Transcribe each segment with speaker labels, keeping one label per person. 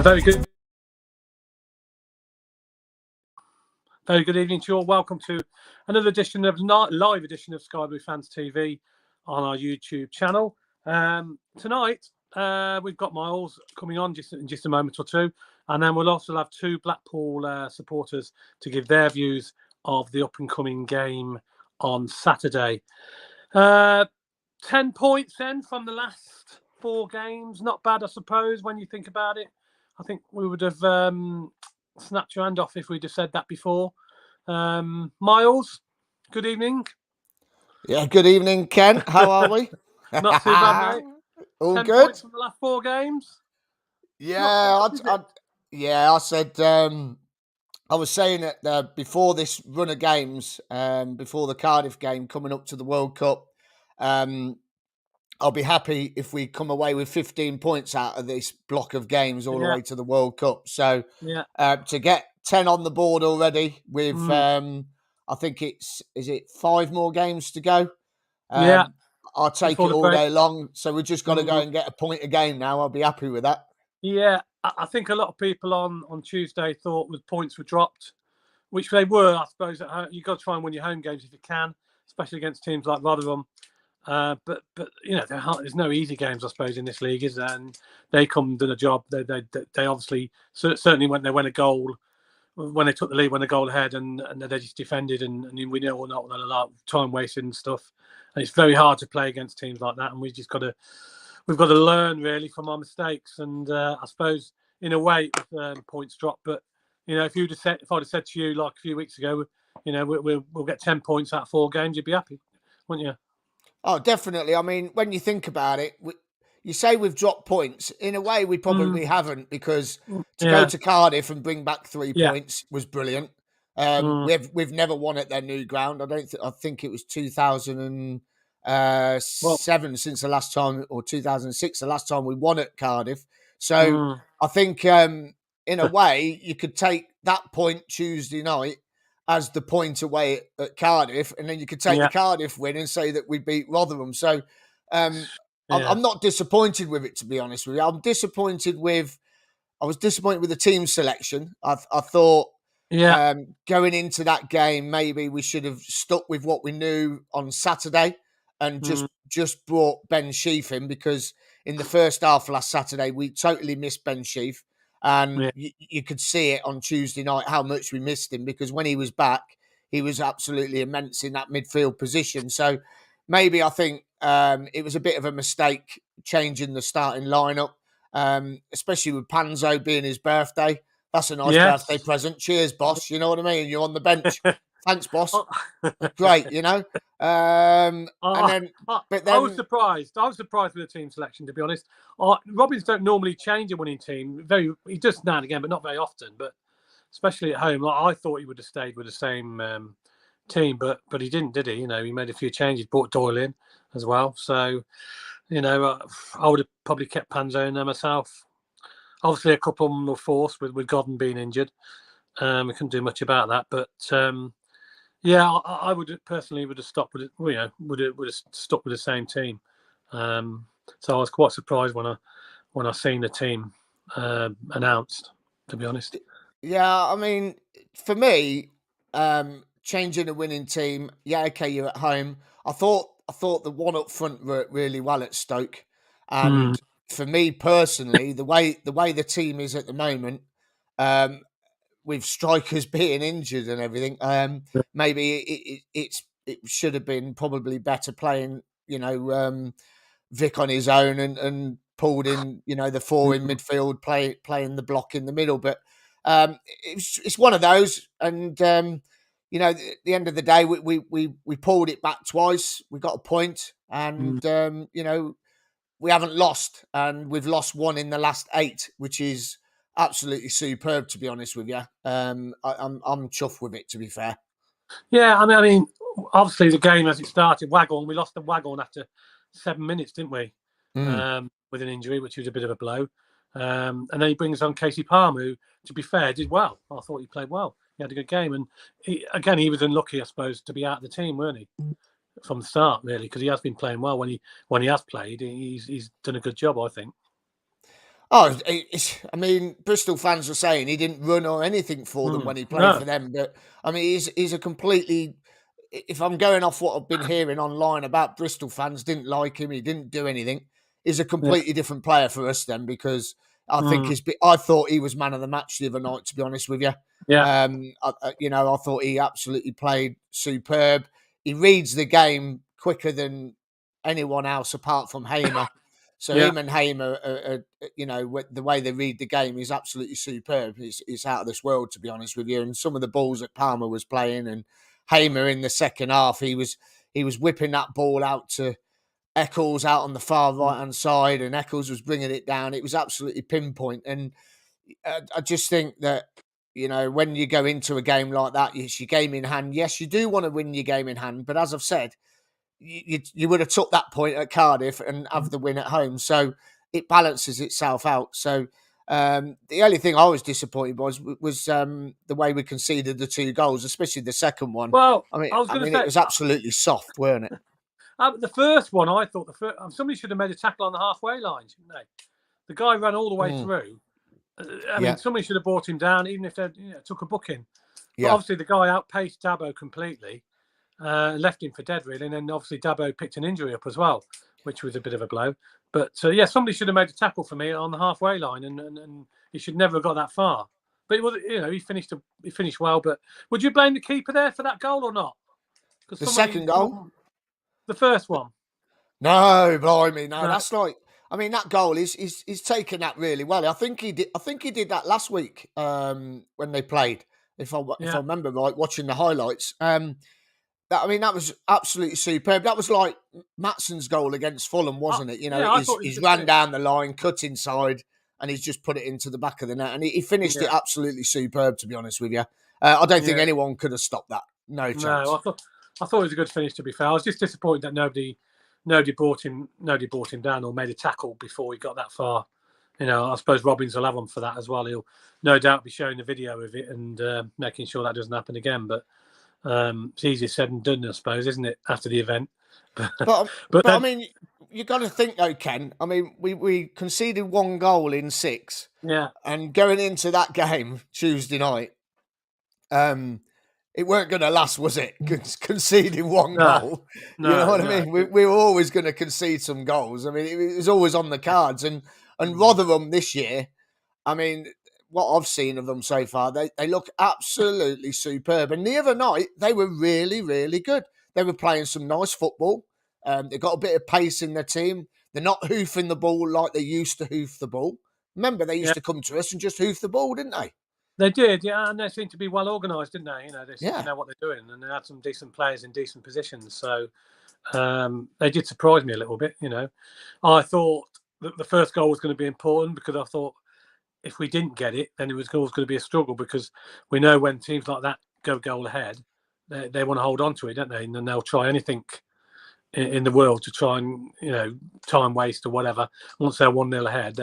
Speaker 1: A very good evening to you all. Welcome to another edition of live edition of Sky Blue Fans TV on our YouTube channel. Tonight we've got Myles coming on in just a moment or two, and then we'll also have two Blackpool supporters to give their views of the up and coming game on Saturday. 10 points then from the last 4 games. Not bad, I suppose, when you think about it. I think we would have snapped your hand off if we'd have said that before. Myles, good evening.
Speaker 2: Yeah, good evening, Ken. How are we?
Speaker 1: Not too bad, mate.
Speaker 2: All
Speaker 1: 10
Speaker 2: good?
Speaker 1: points from the last 4 games?
Speaker 2: Yeah, I said, I was saying that before this run of games, before the Cardiff game coming up to the World Cup, I'll be happy if we come away with 15 points out of this block of games all the way to the World Cup. So to get 10 on the board already with, I think is it 5 more games to go? I'll take it all day long. So we just got to go and get a point a game now. I'll be happy with that.
Speaker 1: Yeah, I think a lot of people on Tuesday thought the points were dropped, which they were, I suppose. You've got to try and win your home games if you can, especially against teams like Rotherham. But you know, there's no easy games, I suppose, in this league, is there? And they come and done a job. They obviously certainly when they win a goal, when they took the lead, went a goal ahead, and they just defended, and we know or not a lot of time wasted and stuff. And it's very hard to play against teams like that, and we've got to learn really from our mistakes. And I suppose in a way, points drop. But you know, if I'd have said to you like a few weeks ago, you know, we'll get 10 points out of 4 games, you'd be happy, wouldn't you?
Speaker 2: Oh, definitely. I mean, when you think about it, you say we've dropped points. In a way, we probably haven't, because to go to Cardiff and bring back 3 points was brilliant. We've never won at their new ground. I think it was 2007 since the last time, or 2006 the last time we won at Cardiff. So I think in a way you could take that point Tuesday night as the point away at Cardiff, and then you could take the Cardiff win and say that we beat Rotherham. So I'm not disappointed with it, to be honest with you. I was disappointed with the team selection. I thought going into that game, maybe we should have stuck with what we knew on Saturday and just brought Ben Sheaf in, because in the first half last Saturday, we totally missed Ben Sheaf. And you could see it on Tuesday night how much we missed him, because when he was back, he was absolutely immense in that midfield position. So maybe I think it was a bit of a mistake changing the starting lineup, especially with Panzo being his birthday. That's a nice birthday present. Cheers, boss. You know what I mean? You're on the bench. Thanks, boss. Great, you know. I was surprised. I was surprised with the team selection, to be honest. Robins don't normally change a winning team. He does now and again, but not very often. But especially at home, I thought he would have stayed with the same team, but he didn't, did he? You know, he made a few changes, brought Doyle in as well. So, you know, I would have probably kept Panzo in there myself. Obviously, a couple of them were forced with Godden being injured. We couldn't do much about that, but. I would personally have stopped with it. You know, would have stuck with the same team. So I was quite surprised when I seen the team announced, to be honest. Yeah, I mean, for me, changing a winning team. Yeah, okay, you're at home. I thought the one up front worked really well at Stoke, and for me personally, the way the team is at the moment. With strikers being injured and everything, maybe it should have been probably better playing, you know, Vic on his own and pulled in, you know, the 4 in midfield, playing the block in the middle. But it's one of those, and you know, at the end of the day, we pulled it back twice. We got a point, and you know, we haven't lost, and we've lost 1 in the last 8, which is absolutely superb, to be honest with you. I'm chuffed with it, to be fair.
Speaker 1: Yeah, I mean, obviously the game as it started, we lost the Waghorn after 7 minutes, didn't we? With an injury, which was a bit of a blow. And then he brings on Casey Palmer, who, to be fair, did well. I thought he played well. He had a good game, and he was unlucky, I suppose, to be out of the team, weren't he? From the start, really, because he has been playing well when he has played. He's done a good job, I think.
Speaker 2: Oh, I mean, Bristol fans were saying he didn't run or anything for them when he played for
Speaker 1: No.
Speaker 2: them. But I mean, he's a completely. If I'm going off what I've been hearing online about Bristol fans, didn't like him. He didn't do anything. He's a
Speaker 1: Yeah.
Speaker 2: completely different player for us then, because I think
Speaker 1: Mm.
Speaker 2: I thought he was man of the match the other night. To be honest with you,
Speaker 1: Yeah.
Speaker 2: I thought he absolutely played superb. He reads the game quicker than anyone else apart from Hamer. So
Speaker 1: Yeah.
Speaker 2: him and Hamer, the way they read the game is absolutely superb. It's out of this world, to be honest with you. And some of the balls that Palmer was playing, and Hamer in the second half, he was whipping that ball out to Eccles out on the far right hand side, and Eccles was bringing it down. It was absolutely pinpoint. And I just think that, when you go into a game like that, it's your game in hand. Yes, you do want to win your game in hand, but as I've said, you would have took that point at Cardiff and have the win at home. So it balances itself out. So the only thing I was disappointed was the way we conceded the 2 goals, especially the second one.
Speaker 1: Well,
Speaker 2: I mean,
Speaker 1: I was going to say
Speaker 2: it was absolutely soft, weren't it?
Speaker 1: the first one, I thought somebody should have made a tackle on the halfway line, shouldn't they? The guy ran all the way through. I mean, somebody should have brought him down, even if they took a booking. But obviously, the guy outpaced Dabo completely. Left him for dead, really. And then obviously Dabo picked an injury up as well, which was a bit of a blow. But somebody should have made a tackle for me on the halfway line, and he should never have got that far. But it was, he finished well. But would you blame the keeper there for that goal or not?
Speaker 2: The second goal,
Speaker 1: the first one.
Speaker 2: No, blimey, no. That's like, I mean, that goal is taken that really well. I think he did that last week when they played. If I remember right, watching the highlights. That was absolutely superb. That was like Matson's goal against Fulham, wasn't it? He's ran down the line, cut inside, and he's just put it into the back of the net. And he finished it absolutely superb, to be honest with you. I don't think anyone could have stopped that. No chance.
Speaker 1: No, I thought it was a good finish, to be fair. I was just disappointed that nobody brought him down or made a tackle before he got that far. I suppose Robbins will have him for that as well. He'll no doubt be showing the video of it and making sure that doesn't happen again. But it's easier said than done, I suppose, isn't it, after the event?
Speaker 2: but I mean, you got to think though, Ken. I mean, we conceded 1 goal in 6.
Speaker 1: Yeah. And
Speaker 2: going into that game Tuesday night, it weren't going to last, was it? Conceding 1 goal. You know what I mean? We were always going to concede some goals. I mean, it was always on the cards. And Rotherham this year, I mean, what I've seen of them so far, they look absolutely superb. And the other night, they were really, really good. They were playing some nice football. They got a bit of pace in their team. They're not hoofing the ball like they used to hoof the ball. Remember, they used to come to us and just hoof the ball, didn't they?
Speaker 1: They did, yeah, and they seemed to be well organised, didn't they? They seemed to know what they're doing, and they had some decent players in decent positions. So they did surprise me a little bit. I thought that the first goal was going to be important, because I thought if we didn't get it, then it was always going to be a struggle, because we know when teams like that go goal ahead, they want to hold on to it, don't they? And then they'll try anything in the world to try and time waste or whatever. Once they're 1-0 ahead,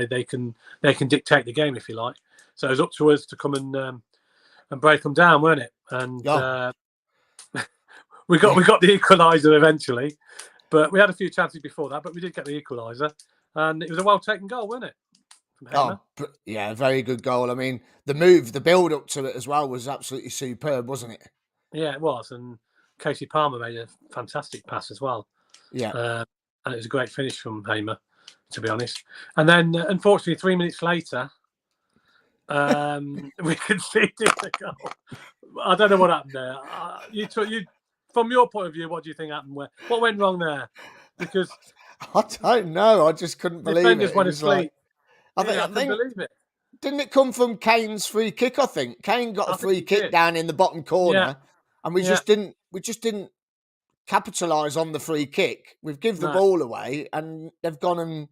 Speaker 1: they can dictate the game, if you like. So it was up to us to come and break them down, weren't it? And we got the equaliser eventually, but we had a few chances before that. But we did get the equaliser, and it was a well taken goal, wasn't it?
Speaker 2: Yeah, very good goal. I mean, the build up to it as well was absolutely superb, wasn't it?
Speaker 1: Yeah, it was. And Casey Palmer made a fantastic pass as well.
Speaker 2: Yeah,
Speaker 1: and it was a great finish from Hamer, to be honest. And then, unfortunately, 3 minutes later, we conceded the goal. I don't know what happened there. You, from your point of view, what do you think happened? What went wrong there? Because
Speaker 2: I don't know. I just couldn't believe it.
Speaker 1: Defenders went asleep.
Speaker 2: I couldn't
Speaker 1: believe it.
Speaker 2: Didn't it come from Kane's free kick? I think Kane got a free kick down in the bottom corner, and we just didn't capitalise on the free kick. We've given the ball away, and they've gone and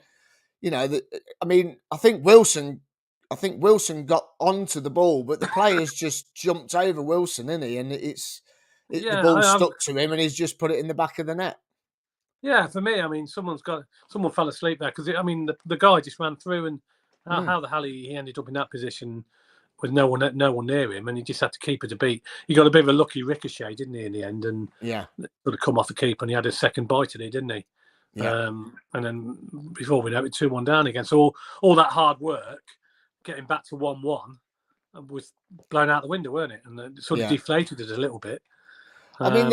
Speaker 2: I think Wilson got onto the ball, but the players just jumped over Wilson, didn't he? And the ball stuck to him, and he's just put it in the back of the net.
Speaker 1: Yeah, for me, I mean, someone fell asleep there, because the guy just ran through, and how the hell he ended up in that position with no one near him, and he just had to keep it to beat. He got a bit of a lucky ricochet, didn't he, in the end, and sort of come off the keeper, and he had a second bite at it, didn't he?
Speaker 2: Yeah.
Speaker 1: And then before we know it, 2-1 down again. So all that hard work, getting back to 1-1, was blown out the window, weren't it? And it sort of deflated us a little bit.
Speaker 2: I mean,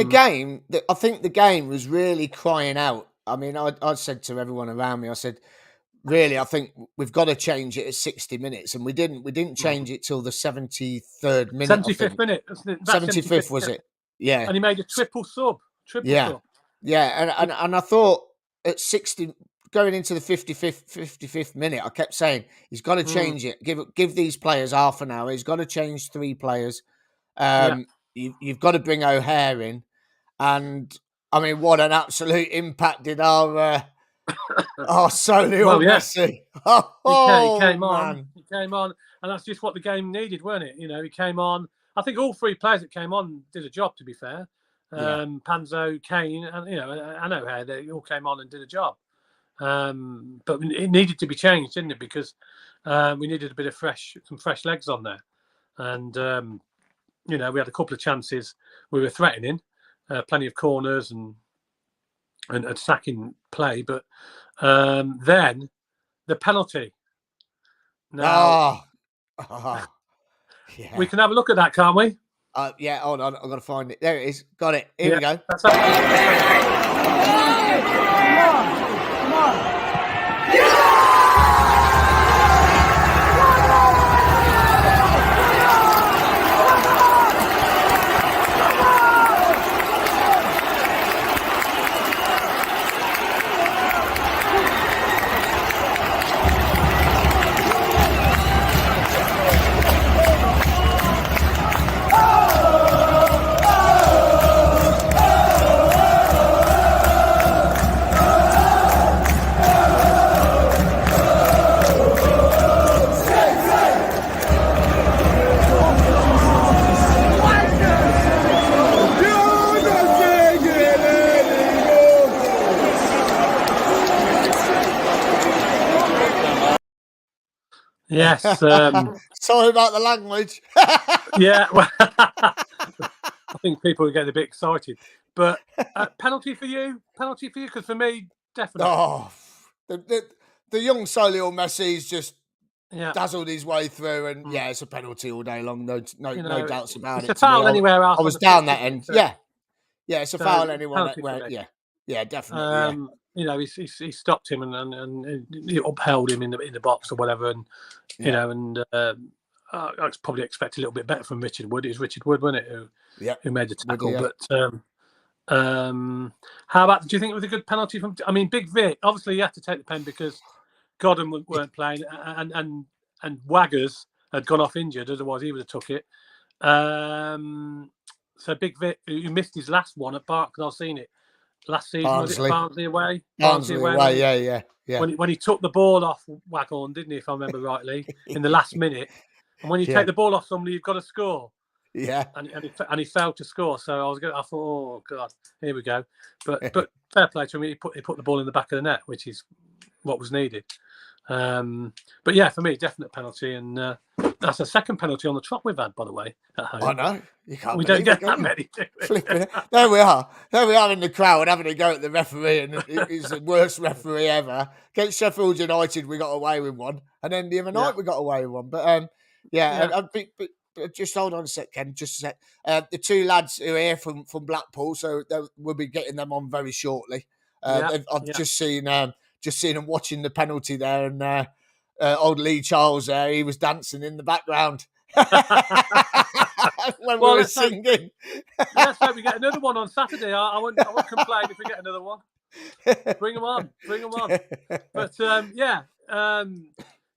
Speaker 2: I think the game was really crying out. I mean, I said to everyone around me, I said, really, I think we've got to change it at 60 minutes. And we didn't change it till the 73rd minute.
Speaker 1: 75th minute.
Speaker 2: 75th, was it? Yeah.
Speaker 1: And he made a triple sub.
Speaker 2: Yeah. And I thought at 60, going into the 55th minute, I kept saying, he's got to change it. Give these players half an hour. He's got to change 3 players. You've got to bring O'Hare in. And, I mean, what an absolute impact did our Solio Messi.
Speaker 1: He came on. He came on. And that's just what the game needed, weren't it? You know, he came on. I think all 3 players that came on did a job, to be fair. Panzo, Kane, and, you know, and O'Hare, they all came on and did a job. But it needed to be changed, didn't it? Because we needed a bit of some fresh legs on there. And, you know, we had a couple of chances we were threatening, plenty of corners and sacking play. But then the penalty. Now, we can have a look at that, can't we?
Speaker 2: Yeah, hold on. I've got to find it. There it is. Got it. Here we go.
Speaker 1: Come on. Yes.
Speaker 2: Sorry about the language.
Speaker 1: Yeah. Well, I think people are getting a bit excited. But penalty for you? Penalty for you? Because for me, definitely.
Speaker 2: Oh, the young Solio Messi's just dazzled his way through, and it's a penalty all day long. No doubts about it.
Speaker 1: It's a foul anywhere else.
Speaker 2: I was down that end. Yeah, it's a foul anywhere. Yeah, definitely.
Speaker 1: You know, he stopped him and he upheld him in the box or whatever, and you know, and I probably expect a little bit better from Richard Wood. It was Richard Wood, wasn't it, who made the tackle? But how about? Do you think it was a good penalty from? I mean, Big Vic. Obviously, you had to take the pen because Godden weren't playing, and Waggers had gone off injured. Otherwise, he would have took it. So Big Vic, who missed his last one at Bark, because I've seen it. Last season, was it Barnsley away?
Speaker 2: Barnsley away, yeah.
Speaker 1: When he took the ball off Waghorn, didn't he, if I remember rightly, in the last minute. And when you take the ball off somebody, you've got to score.
Speaker 2: Yeah.
Speaker 1: And he failed to score. So I thought, oh God, here we go. But fair play to him. He put the ball in the back of the net, which is what was needed. But yeah, for me, definite penalty, and that's a second penalty on the trot we've had, by the way, at home.
Speaker 2: I know.
Speaker 1: We don't get that many, do we?
Speaker 2: There we are in the crowd having a go at the referee, and he's the worst referee ever. Against Sheffield United, we got away with one, and then the other night we got away with one. But but just hold on a sec, Ken. Just a sec. The 2 lads who are here from Blackpool, so we'll be getting them on very shortly. I've just seen them watching the penalty there, and old Lee Charles there, he was dancing in the background when we were singing.
Speaker 1: Let's hope we get another one on Saturday. I won't complain if we get another one. Bring them on. But in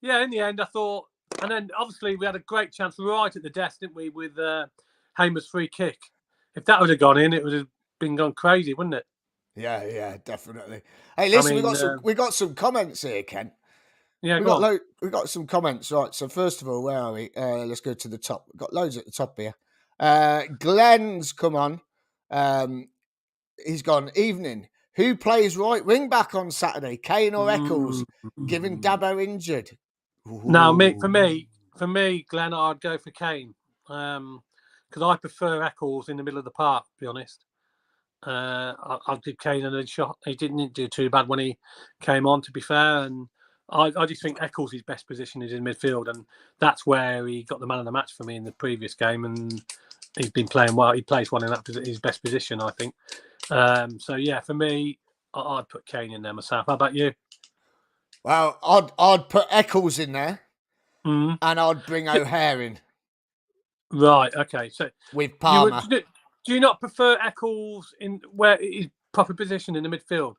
Speaker 1: the end, I thought, and then obviously we had a great chance right at the death, didn't we, with Hamer's free kick. If that would have gone in, it would have gone crazy, wouldn't it?
Speaker 2: Yeah, definitely. Hey, listen, we got some comments here, Ken.
Speaker 1: Yeah,
Speaker 2: we got some comments, right? So first of all, where are we? Let's go to the top. We've got loads at the top here. Glenn's come on. He's gone. Evening. Who plays right wing back on Saturday? Kane or Eccles? Given Dabo injured. Ooh.
Speaker 1: No, for me, Glenn, I'd go for Kane because I prefer Eccles in the middle of the park. To be honest. I'll give Kane a shot. He didn't do too bad when he came on, to be fair. And I just think Eccles' best position is in midfield, and that's where he got the man of the match for me in the previous game. And he's been playing well. He plays well in that his best position, I think. So yeah, for me, I'd put Kane in there myself. How about you?
Speaker 2: Well, I'd put Eccles in there, and I'd bring O'Hare in.
Speaker 1: Right. Okay. So
Speaker 2: with Palmer,
Speaker 1: do you not prefer Eccles in where his proper position in the midfield?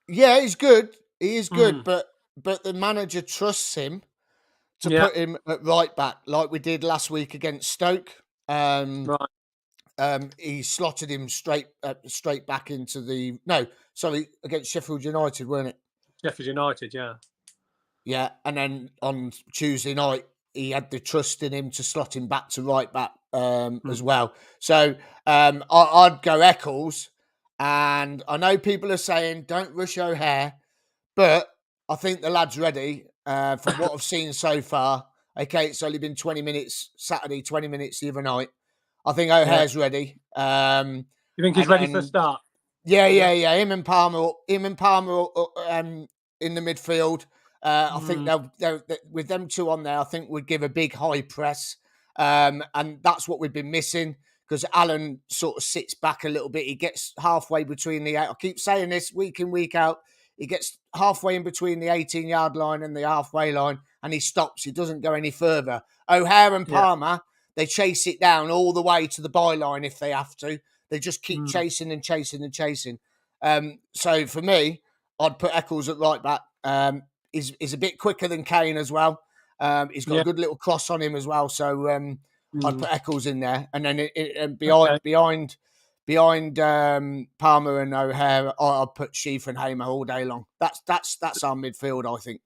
Speaker 2: Yeah, he's good. He is good, but the manager trusts him to put him at right back, like we did last week against Stoke.
Speaker 1: Right.
Speaker 2: He slotted him straight back into the against Sheffield United, weren't it?
Speaker 1: Sheffield United, yeah.
Speaker 2: Yeah, and then on Tuesday night he had the trust in him to slot him back to right back as well. So I'd go Eccles, and I know people are saying don't rush O'Hare, but I think the lad's ready. From what I've seen so far, okay, it's only been 20 minutes Saturday, 20 minutes the other night. I think O'Hare's ready.
Speaker 1: You think he's ready for a start?
Speaker 2: Yeah. Him and Palmer in the midfield. I think they'll with them two on there, I think we'd give a big high press. And that's what we've been missing, because Alan sort of sits back a little bit. He gets halfway between I keep saying this week in, week out. He gets halfway in between the 18-yard line and the halfway line, and he stops. He doesn't go any further. O'Hare and Palmer, they chase it down all the way to the byline if they have to. They just keep chasing and chasing and chasing. So for me, I'd put Eccles at right back. He's a bit quicker than Kane as well. He's got a good little cross on him as well. So I'd put Eccles in there, and then behind Palmer and O'Hare, I'll put Sheaf and Hamer all day long. That's our midfield, I think.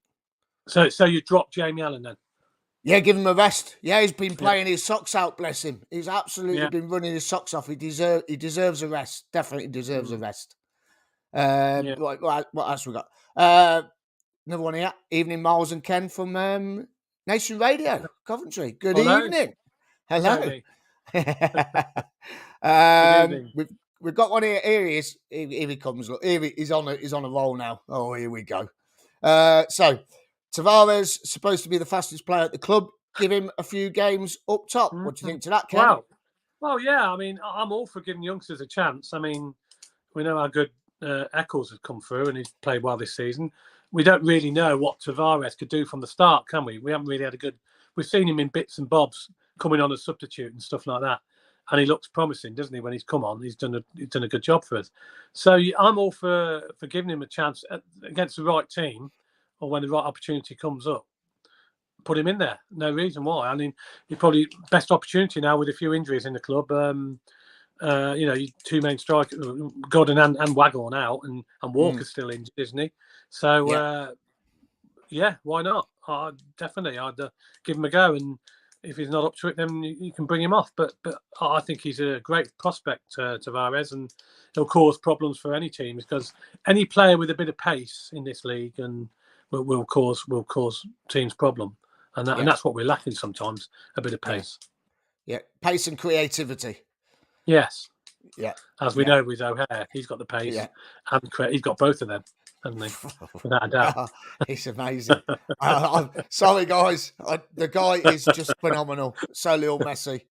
Speaker 1: So you drop Jamie Allen then?
Speaker 2: Yeah, give him a rest. Yeah, he's been playing his socks out, bless him. He's absolutely been running his socks off. He deserves a rest. Definitely deserves a rest. What else we got? Another one here. Evening, Myles and Ken from Nation Radio, Coventry. Good evening. Hello. We've got one here. Here he is. Here he comes. Look, he's on a roll now. Oh, here we go. So Tavares supposed to be the fastest player at the club. Give him a few games up top. What do you think to that, Ken?
Speaker 1: Wow. Well, yeah. I mean, I'm all for giving youngsters a chance. I mean, we know how good Eccles has come through, and he's played well this season. We don't really know what Tavares could do from the start, can we? We haven't really had we've seen him in bits and bobs coming on as substitute and stuff like that, and he looks promising, doesn't he? When he's come on, he's done a good job for us. So I'm all for giving him a chance against the right team, or when the right opportunity comes up. Put him in there. No reason why. I mean, he probably best opportunity now with a few injuries in the club. Two main strikers, Gordon and Waghorn out, and Walker's still injured, isn't he? So why not? I'd give him a go, and if he's not up to it, then you can bring him off. But I think he's a great prospect, Tavares, and he'll cause problems for any team, because any player with a bit of pace in this league and will cause teams problem, and that's what we're lacking sometimes, a bit of pace.
Speaker 2: Yeah, pace and creativity.
Speaker 1: Yes.
Speaker 2: Yeah.
Speaker 1: As we know with O'Hare, he's got the pace and he's got both of them, hasn't he? Without a doubt.
Speaker 2: He's amazing. Sorry, guys. The guy is just phenomenal. So little Messi.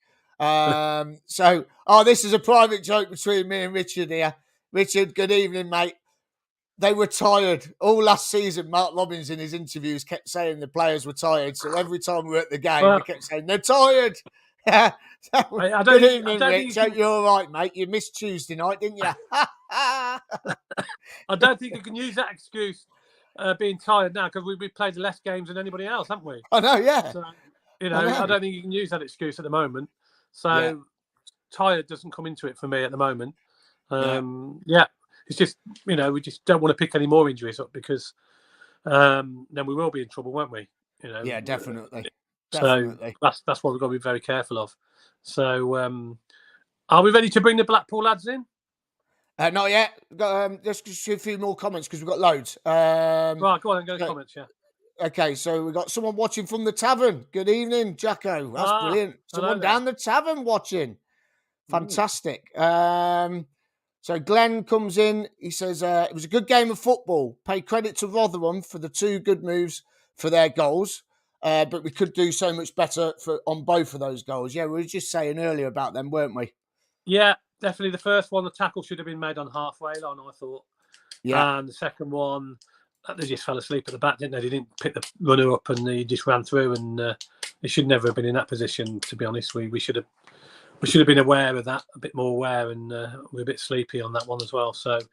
Speaker 2: This is a private joke between me and Richard here. Richard, good evening, mate. They were tired. All last season, Mark Robbins in his interviews kept saying the players were tired. So every time we were at the game, we kept saying, they're tired. Good evening, Rich. Hope you're all right, mate. You missed Tuesday night, didn't you?
Speaker 1: I don't think you can use that excuse, being tired now, because we played less games than anybody else, haven't we?
Speaker 2: I know, yeah.
Speaker 1: So, I don't think you can use that excuse at the moment. So tired doesn't come into it for me at the moment. It's just, we just don't want to pick any more injuries up, because then we will be in trouble, won't we?
Speaker 2: Yeah, definitely.
Speaker 1: So that's what we've got to be very careful of. So are we ready to bring the Blackpool lads in?
Speaker 2: Not yet. Got just a few more comments, because we've got loads.
Speaker 1: Right, go on and go to comments, yeah.
Speaker 2: Okay, so we've got someone watching from the tavern. Good evening, Jacko. That's brilliant. Someone down the tavern watching. Fantastic. So Glenn comes in. He says, it was a good game of football. Pay credit to Rotherham for the 2 good moves for their goals. But we could do so much better on both of those goals. Yeah, we were just saying earlier about them, weren't we?
Speaker 1: Yeah, definitely. The first one, the tackle should have been made on halfway line, I thought.
Speaker 2: Yeah.
Speaker 1: And the second one, they just fell asleep at the back, didn't they? They didn't pick the runner up and he just ran through, and they should never have been in that position, to be honest. We should have been aware of that, a bit more aware, and we're a bit sleepy on that one as well. So it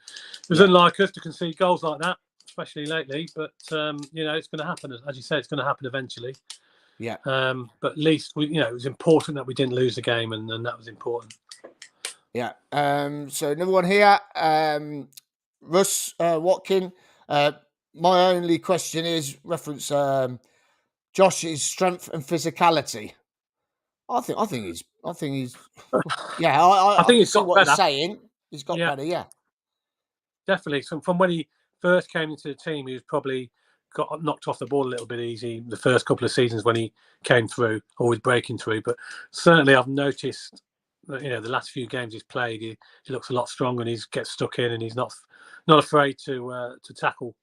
Speaker 1: was unlike us to concede goals like that, especially lately. But it's going to happen, as you said, it's going to happen eventually.
Speaker 2: Yeah.
Speaker 1: But at least it was important that we didn't lose the game, and that was important.
Speaker 2: Yeah. So another one here, Russ Watkin. My only question is reference Josh's strength and physicality. I think he's. Yeah, I think he's got better. He's saying he's got better. Yeah,
Speaker 1: definitely. So from when he first came into the team, he was probably got knocked off the ball a little bit easy the first couple of seasons when he came through, always breaking through. But certainly, I've noticed that the last few games he's played, he looks a lot stronger, and he gets stuck in, and he's not afraid to tackle.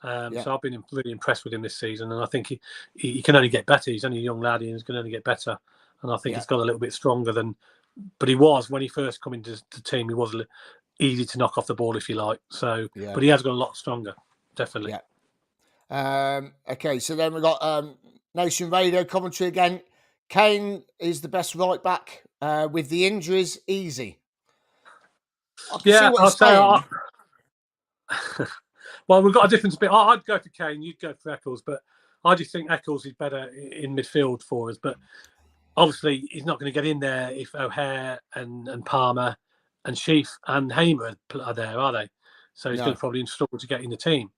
Speaker 1: So I've been really impressed with him this season, and I think he can only get better. He's only a young lad, and he's going to only get better. And I think he's got a little bit stronger but he was when he first come into the team. He was easy to knock off the ball, if you like. So, but he has got a lot stronger, definitely.
Speaker 2: Yeah. Okay, so then we've got Nation Radio Coventry again. Kane is the best right back with the injuries easy.
Speaker 1: I'll say. Well, we've got a different bit. I'd go for Kane. You'd go for Eccles, but I just think Eccles is better in midfield for us. But obviously, he's not going to get in there if O'Hare and Palmer and Sheaf and Hamer are there, are they? So he's going to probably struggle to get in the team.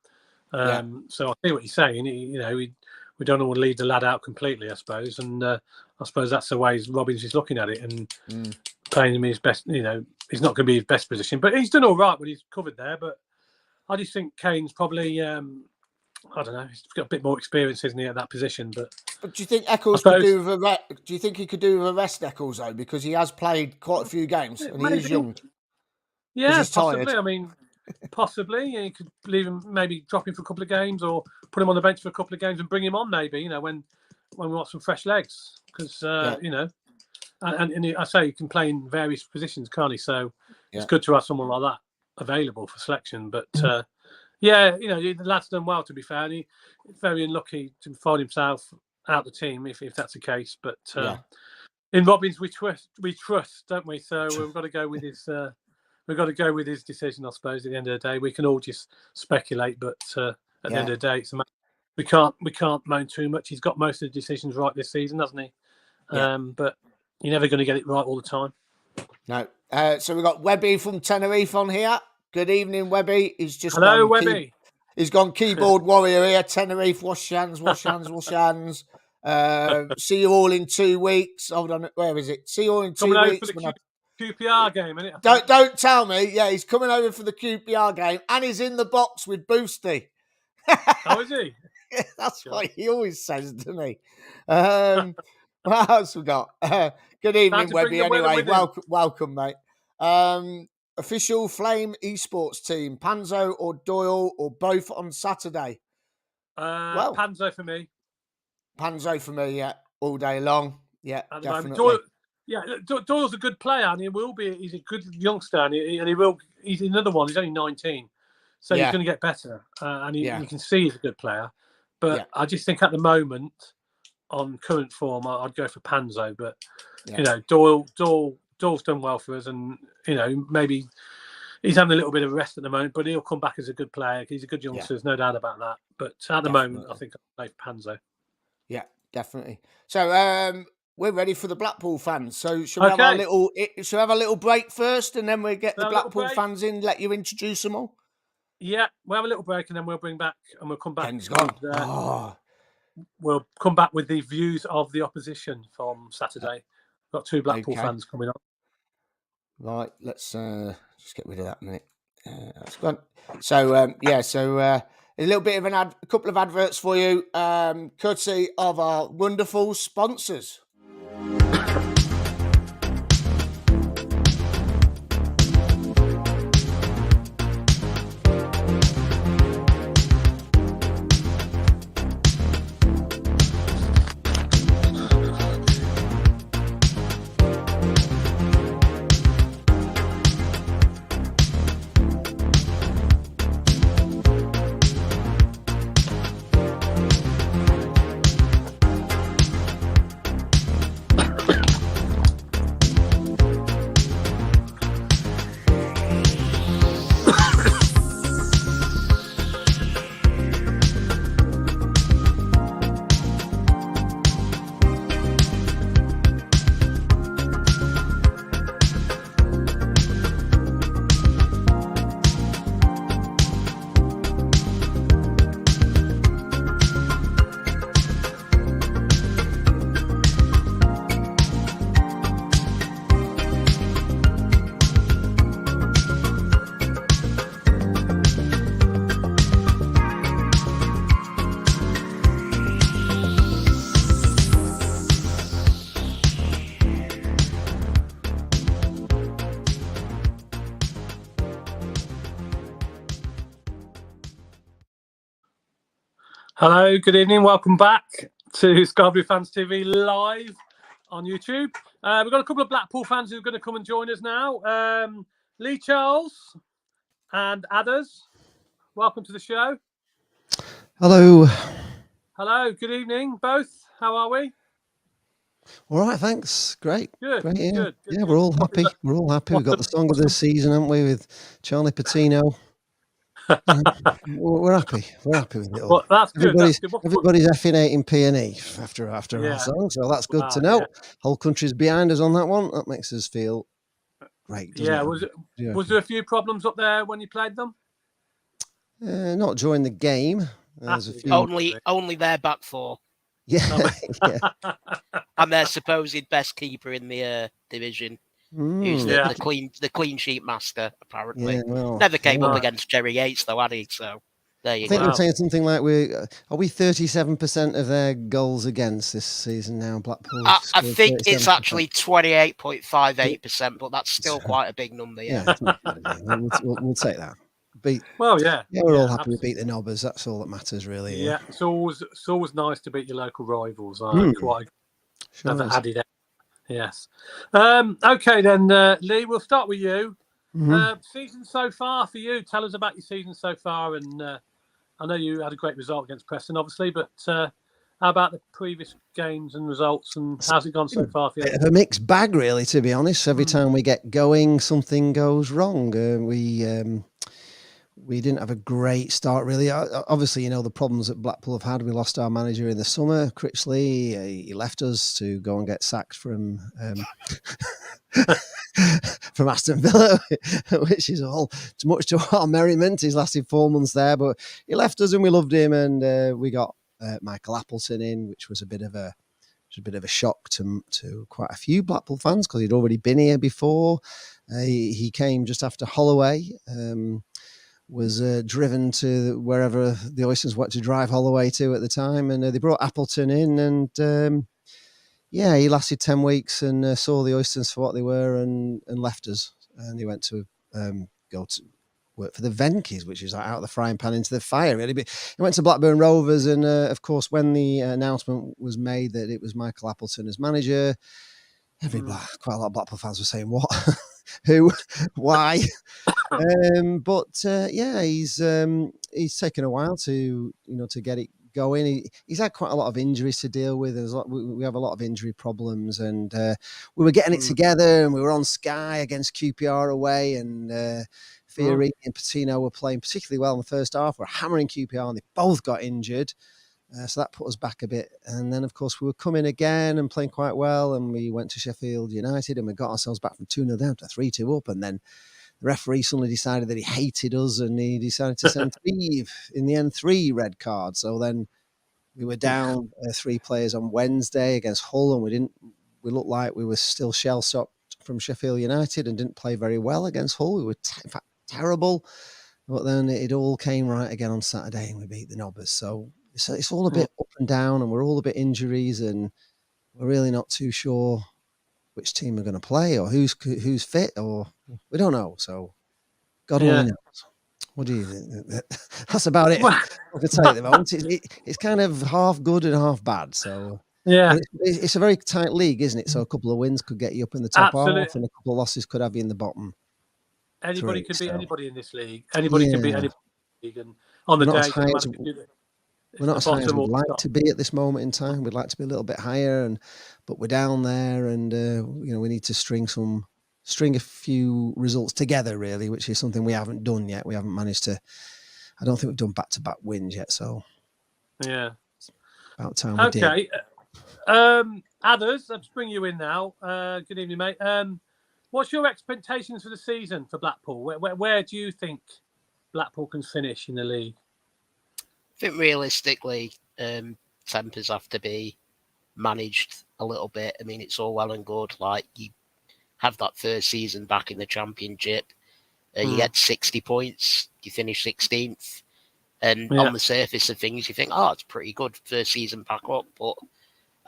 Speaker 1: So I see what you're saying. We don't want to leave the lad out completely, I suppose. And I suppose that's the way Robbins is looking at it and playing him his best. He's not going to be his best position, but he's done all right when he's covered there. But I just think Kane's probably, I don't know, he's got a bit more experience, isn't he, at that position? But
Speaker 2: do you think Eccles could do with a Do you think he could do with a rest, Eccles, though, because he has played quite a few games and he is young?
Speaker 1: Yeah, possibly. Tired. I mean, possibly. You could leave him, maybe drop him for a couple of games, or put him on the bench for a couple of games and bring him on, maybe. When we want some fresh legs, because and I say he can play in various positions, can't he? So it's good to have someone like that available for selection. But the lad's done well, to be fair. And he's very unlucky to find himself out the team if that's the case. But in Robbins, we trust, don't we? So we've got to go with his. We've got to go with his decision, I suppose. At the end of the day, we can all just speculate, but at the end of the day, we can't moan too much. He's got most of the decisions right this season, hasn't he? But you're never going to get it right all the time.
Speaker 2: No. So we've got Webby from Tenerife on here. Good evening, Webby. He's just
Speaker 1: hello, Webby.
Speaker 2: He's gone keyboard warrior here. Tenerife, wash hands, wash hands, wash hands. See you all in 2 weeks. Hold on, where is it? See you all in 2 weeks.
Speaker 1: QPR game, isn't it?
Speaker 2: Don't tell me. Yeah, he's coming over for the QPR game, and he's in the box with Boosty.
Speaker 1: Oh, is he?
Speaker 2: Yeah, that's what he always says to me. What else we got? Good evening, Webby. Anyway, welcome, mate. Official Flame Esports team: Panzo or Doyle or both on Saturday?
Speaker 1: Panzo for me.
Speaker 2: Panzo for me. Yeah, all day long. Yeah, definitely.
Speaker 1: Doyle's a good player, and he will be. He's a good youngster, and he will. He's another one. He's only 19, so he's going to get better. And you can see he's a good player. But I just think at the moment, on current form, I'd go for Panzo. But Doyle's done well for us, and maybe he's having a little bit of a rest at the moment. But he'll come back as a good player. He's a good youngster. There's no doubt about that. But at the moment, I think I'll play Panzo.
Speaker 2: Yeah, definitely. So. We're ready for the Blackpool fans. So shall we have a little break first, and then we'll get the Blackpool fans in, let you introduce them all?
Speaker 1: Yeah, we'll have a little break, and then we'll come back.
Speaker 2: Ken's gone.
Speaker 1: We'll come back with the views of the opposition from Saturday. We've got 2 Blackpool fans coming on.
Speaker 2: Right, let's just get rid of that a minute. That's gone. So, a little bit of a couple of adverts for you, courtesy of our wonderful sponsors.
Speaker 1: Hello, good evening. Welcome back to Scarborough Fans TV live on YouTube. We've got a couple of Blackpool fans who are going to come and join us now. Lee Charles and Adders, welcome to the show.
Speaker 3: Hello.
Speaker 1: Hello, good evening, both. How are we?
Speaker 3: All right, thanks. Great.
Speaker 1: Good.
Speaker 3: Great, yeah.
Speaker 1: Good.
Speaker 3: Yeah, we're all happy. We're all happy. We've got the song of the season, haven't we, with Charlie Patino? We're happy. We're happy with it all.
Speaker 1: Well, that's good.
Speaker 3: Everybody's effing P&E after our song, so that's good to know.
Speaker 1: Yeah.
Speaker 3: Whole country's behind us on that one. That makes us feel great, doesn't it?
Speaker 1: Was there a few problems up there when you played them?
Speaker 3: Not during the game. There's a few.
Speaker 4: Only their back four.
Speaker 3: Yeah. Yeah.
Speaker 4: And their supposed best keeper in the division. Who's the clean sheet master, apparently. Yeah, well, never came up against Jerry Yates, though, had he? So there you go.
Speaker 3: I think I'm saying something like we 37% of their goals against this season now, Blackpool.
Speaker 4: I think it's actually 28.58%, but that's still quite a big number, yeah.
Speaker 3: We'll take that. We're all happy to beat the Nobbers. That's all that matters, really.
Speaker 1: Yeah, it's always nice to beat your local rivals. Quite added. Yes. Okay, then, Lee, we'll start with you. Season so far for you. Tell us about your season so far. And I know you had a great result against Preston, obviously, but how about the previous games and results, and how's it gone so far for you?
Speaker 3: Bit of a mixed bag, really, to be honest. Every time we get going, something goes wrong. We didn't have a great start, really. Obviously, you know, the problems that Blackpool have had. We lost our manager in the summer, Critchley. He left us to go and get sacked from from Aston Villa, which is all too much to our merriment. He's lasted 4 months there, but he left us and we loved him. And we got Michael Appleton in, which was a bit of a shock to quite a few Blackpool fans because he'd already been here before. He came just after Holloway. Was driven to wherever the Oysters wanted to drive Holloway to at the time. And they brought Appleton in and, he lasted 10 weeks and saw the Oysters for what they were and left us. And he went to go to work for the Venkies, which is like out of the frying pan into the fire, really. But he went to Blackburn Rovers and, of course, when the announcement was made that it was Michael Appleton as manager, quite a lot of Blackpool fans were saying, what? Who? Why? He's taken a while to get it going. He's had quite a lot of injuries to deal with. We have a lot of injury problems, and we were getting it together, and we were on Sky against QPR away, and Fiorini and Patino were playing particularly well in the first half. We're hammering QPR, and they both got injured. So that put us back a bit. And then, of course, we were coming again and playing quite well. And we went to Sheffield United and we got ourselves back from 2-0 down to 3-2 up. And then the referee suddenly decided that he hated us and he decided to send three red cards. So then we were down 3 players on Wednesday against Hull. And we looked like we were still shell-shocked from Sheffield United and didn't play very well against Hull. We were, in fact, terrible. But then it all came right again on Saturday and we beat the Nobbers. So it's all a bit up and down, and we're all a bit injuries, and we're really not too sure which team we're going to play or who's fit, or we don't know. So God only knows. What do you think? That's about it. I could say at the moment. It's kind of half good and half bad. So it's a very tight league, isn't it? So a couple of wins could get you up in the top half, and a couple of losses could have you in the bottom.
Speaker 1: Anybody could beat anybody in this league. Anybody can beat anybody in the league, and on the day.
Speaker 3: We're not as high as we'd like to be at this moment in time. We'd like to be a little bit higher, but we're down there, and we need to string a few results together, really, which is something we haven't done yet. We haven't managed to. I don't think we've done back-to-back wins yet. So
Speaker 1: yeah,
Speaker 3: about time we did.
Speaker 1: Okay, Adders, let's bring you in now. Good evening, mate. What's your expectations for the season for Blackpool? Where do you think Blackpool can finish in the league?
Speaker 4: I think realistically, tempers have to be managed a little bit. I mean, it's all well and good. Like, you have that first season back in the Championship, you get 60 points, you finish 16th. And on the surface of things, you think, it's pretty good first season back up. But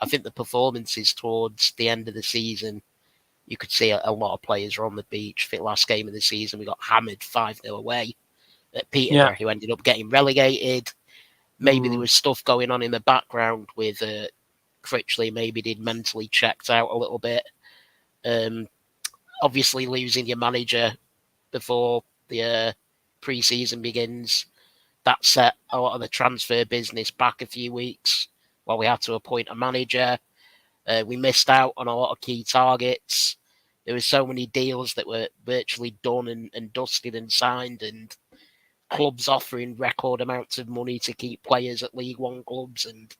Speaker 4: I think the performances towards the end of the season, you could see a lot of players are on the beach. I think last game of the season, we got hammered 5-0 away at Peterborough, who ended up getting relegated. maybe there was stuff going on in the background with Critchley. Maybe they'd mentally checked out a little bit. Obviously, losing your manager before the pre-season begins, that set a lot of the transfer business back a few weeks while we had to appoint a manager. We missed out on a lot of key targets. There were so many deals that were virtually done and dusted and signed, and clubs offering record amounts of money to keep players at League One clubs, and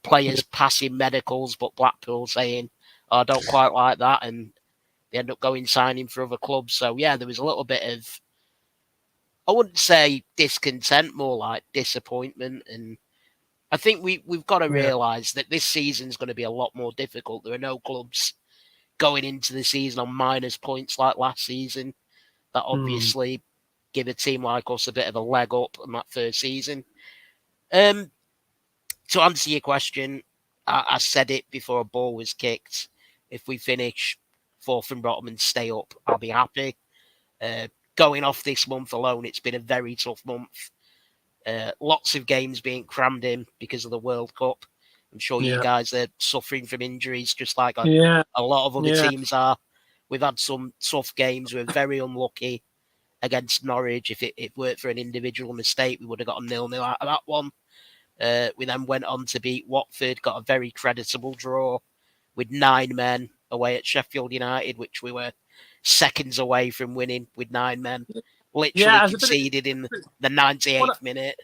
Speaker 4: players passing medicals, but Blackpool saying, oh, I don't quite like that, and they end up going signing for other clubs. So, yeah, there was a little bit of, I wouldn't say discontent, more like disappointment. And I think we've got to realise that this season's going to be a lot more difficult. There are no clubs going into the season on minus points like last season. That obviously give a team like us a bit of a leg up on that first season. To answer your question, I said it before a ball was kicked. If we finish 4th from bottom and stay up, I'll be happy. Going off this month alone, it's been a very tough month. Lots of games being crammed in because of the World Cup. I'm sure you guys are suffering from injuries just like a lot of other teams are. We've had some tough games. We're very unlucky against Norwich. If it weren't for an individual mistake, we would have got a 0-0 out of that one. We then went on to beat Watford, got a very creditable draw with 9 men away at Sheffield United, which we were seconds away from winning with 9 men. Literally conceded in the 98th minute.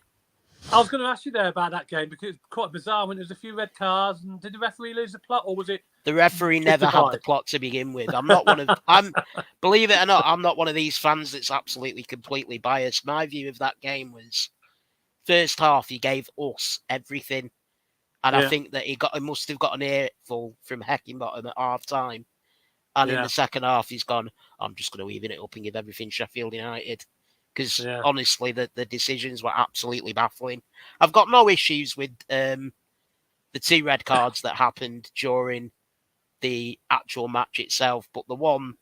Speaker 1: I was going to ask you there about that game because it's quite bizarre when there was a few red cards. And did the referee lose the plot, or was it?
Speaker 4: The referee never had the plot to begin with. Believe it or not, I'm not one of these fans that's absolutely completely biased. My view of that game was, first half he gave us everything, and I think that he must have got an earful from Heckingbottom at half time. And in the second half, he's gone, I'm just going to even it up and give everything Sheffield United. Because honestly, the decisions were absolutely baffling. I've got no issues with the 2 red cards that happened during the actual match itself. But the one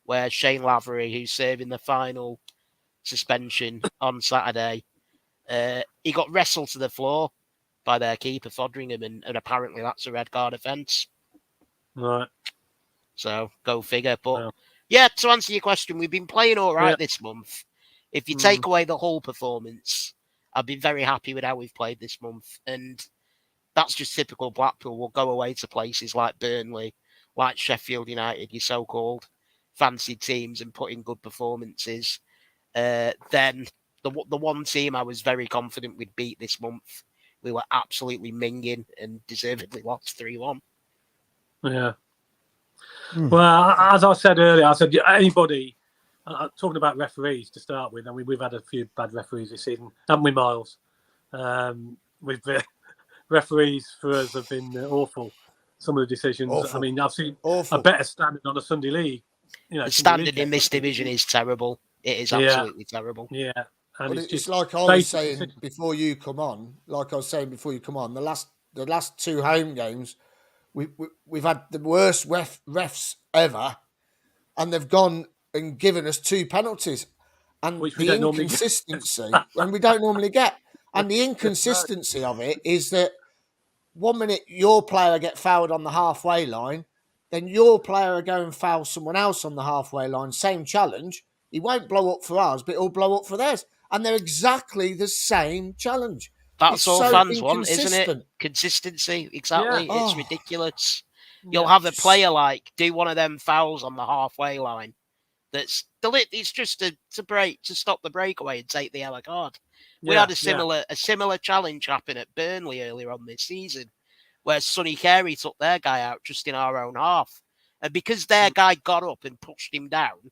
Speaker 4: where Shane Lavery, who's serving the final suspension on Saturday, he got wrestled to the floor by their keeper, Fodringham, and apparently that's a red card offence.
Speaker 1: Right.
Speaker 4: So, go figure. But, to answer your question, we've been playing all right this month. If you take away the Hull performance, I've been very happy with how we've played this month. And that's just typical Blackpool. We'll go away to places like Burnley, like Sheffield United, your so-called fancy teams, and put in good performances. Then the one team I was very confident we'd beat this month, we were absolutely minging and deservedly lost 3-1.
Speaker 1: Yeah. Well, as I said earlier, I said anybody, talking about referees to start with, I mean, we've had a few bad referees this season, haven't we, Myles? Referees for us have been awful. Some of the decisions. Awful. I mean, I've seen a better standard on a Sunday league.
Speaker 4: The standard in this division is terrible. It is absolutely terrible.
Speaker 1: Yeah. And
Speaker 2: well, it's like I was saying before you come on. The last 2 home games, we've had the worst refs ever, and they've gone and given us 2 penalties, and the inconsistency, and we don't normally get. And the inconsistency of it is that 1 minute your player get fouled on the halfway line, then your player will go and foul someone else on the halfway line, same challenge. He won't blow up for ours, but he'll blow up for theirs. And they're exactly the same challenge.
Speaker 4: That's all fans want, isn't it? Consistency, exactly. Yeah. It's ridiculous. You'll have a player do one of them fouls on the halfway line. It's just to stop the breakaway and take the yellow card. We had a similar challenge happen at Burnley earlier on this season, where Sonny Carey took their guy out just in our own half, and because their guy got up and pushed him down,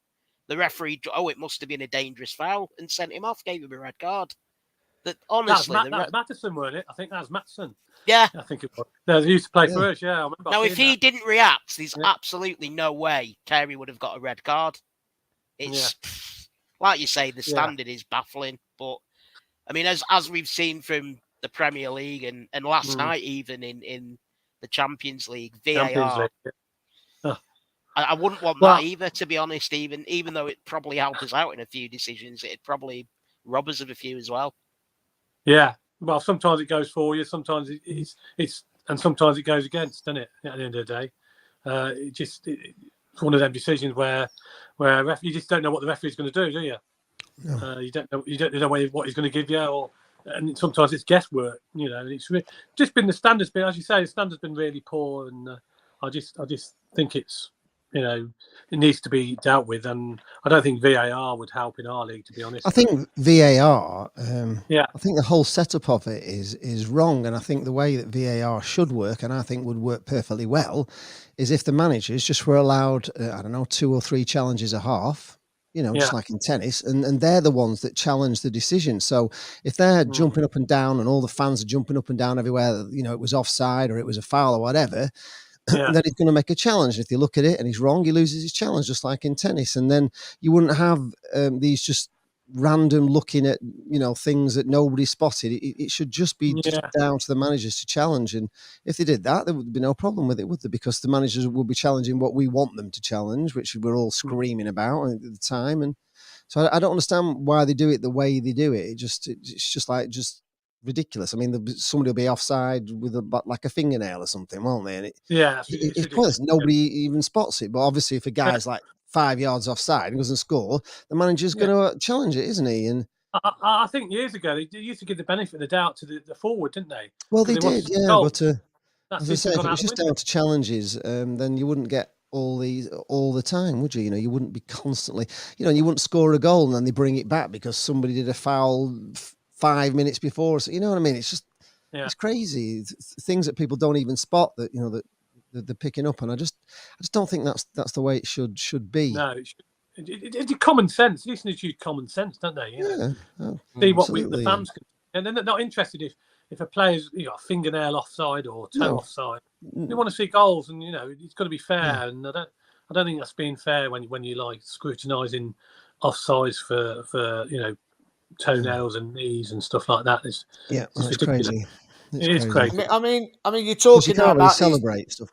Speaker 4: the referee, it must have been a dangerous foul, and sent him off, gave him a red card. That honestly,
Speaker 1: that was Matteson, weren't it? I think that was Matteson.
Speaker 4: Yeah,
Speaker 1: I think it was. No, he used to play for us. Yeah, I remember.
Speaker 4: Now, if he didn't react, there's absolutely no way Carey would have got a red card. It's like you say, the standard is baffling. But I mean, as we've seen from the Premier League and last night, even in the Champions League, VAR. I wouldn't want that either, to be honest. Even though it probably helped us out in a few decisions, it'd probably rob us of a few as well.
Speaker 1: Yeah, well, sometimes it goes for you, sometimes it's and sometimes it goes against, doesn't it? At the end of the day, it's one of them decisions where you just don't know what the referee's going to do you? No. You don't know what he's going to give you, and sometimes it's guesswork. And it's just been the standards been, as you say, the standards been really poor, and I just think it's. It needs to be dealt with, and I don't think VAR would help in our league, to be honest.
Speaker 3: I think VAR,
Speaker 1: I
Speaker 3: think the whole setup of it is wrong, and I think the way that VAR should work, and I think would work perfectly well, is if the managers just were allowed, 2 or 3 challenges a half, just like in tennis, and they're the ones that challenge the decision. So if they're jumping up and down, and all the fans are jumping up and down everywhere, it was offside or it was a foul or whatever. Then he's going to make a challenge. If you look at it and he's wrong, he loses his challenge, just like in tennis. And then you wouldn't have these just random looking at things that nobody spotted. It should just be just down to the managers to challenge. And if they did that, there would be no problem with it, would there? Because the managers will be challenging what we want them to challenge, which we're all screaming about at the time. And so I don't understand why they do it the way they do it. It's just ridiculous. I mean, somebody will be offside with like a fingernail or something, won't they? And it's pointless. Nobody even spots it. But obviously, if a guy's like 5 yards offside and doesn't score, the manager's going to challenge it, isn't he? And
Speaker 1: I think years ago they used to give the benefit of the doubt to the forward, didn't they?
Speaker 3: Well, they did, yeah. But as I say, if it was just down to challenges, then you wouldn't get all the time, would you? You wouldn't be constantly, you wouldn't score a goal and then they bring it back because somebody did a foul 5 minutes before. So, you know what I mean? It's just, it's crazy. Things that people don't even spot that, that they're picking up. And I just don't think that's the way it should be.
Speaker 1: No, it's common sense. Listeners use common sense, don't they? See what the fans can, and then they're not interested if a player's a fingernail offside or toe offside. They want to see goals, and it's got to be fair. And I don't think that's being fair when you like scrutinising offsides for toenails and knees and stuff like that. It's
Speaker 3: crazy.
Speaker 1: It is crazy.
Speaker 2: I mean, you're talking
Speaker 3: you can't
Speaker 2: about
Speaker 3: really celebrate stuff.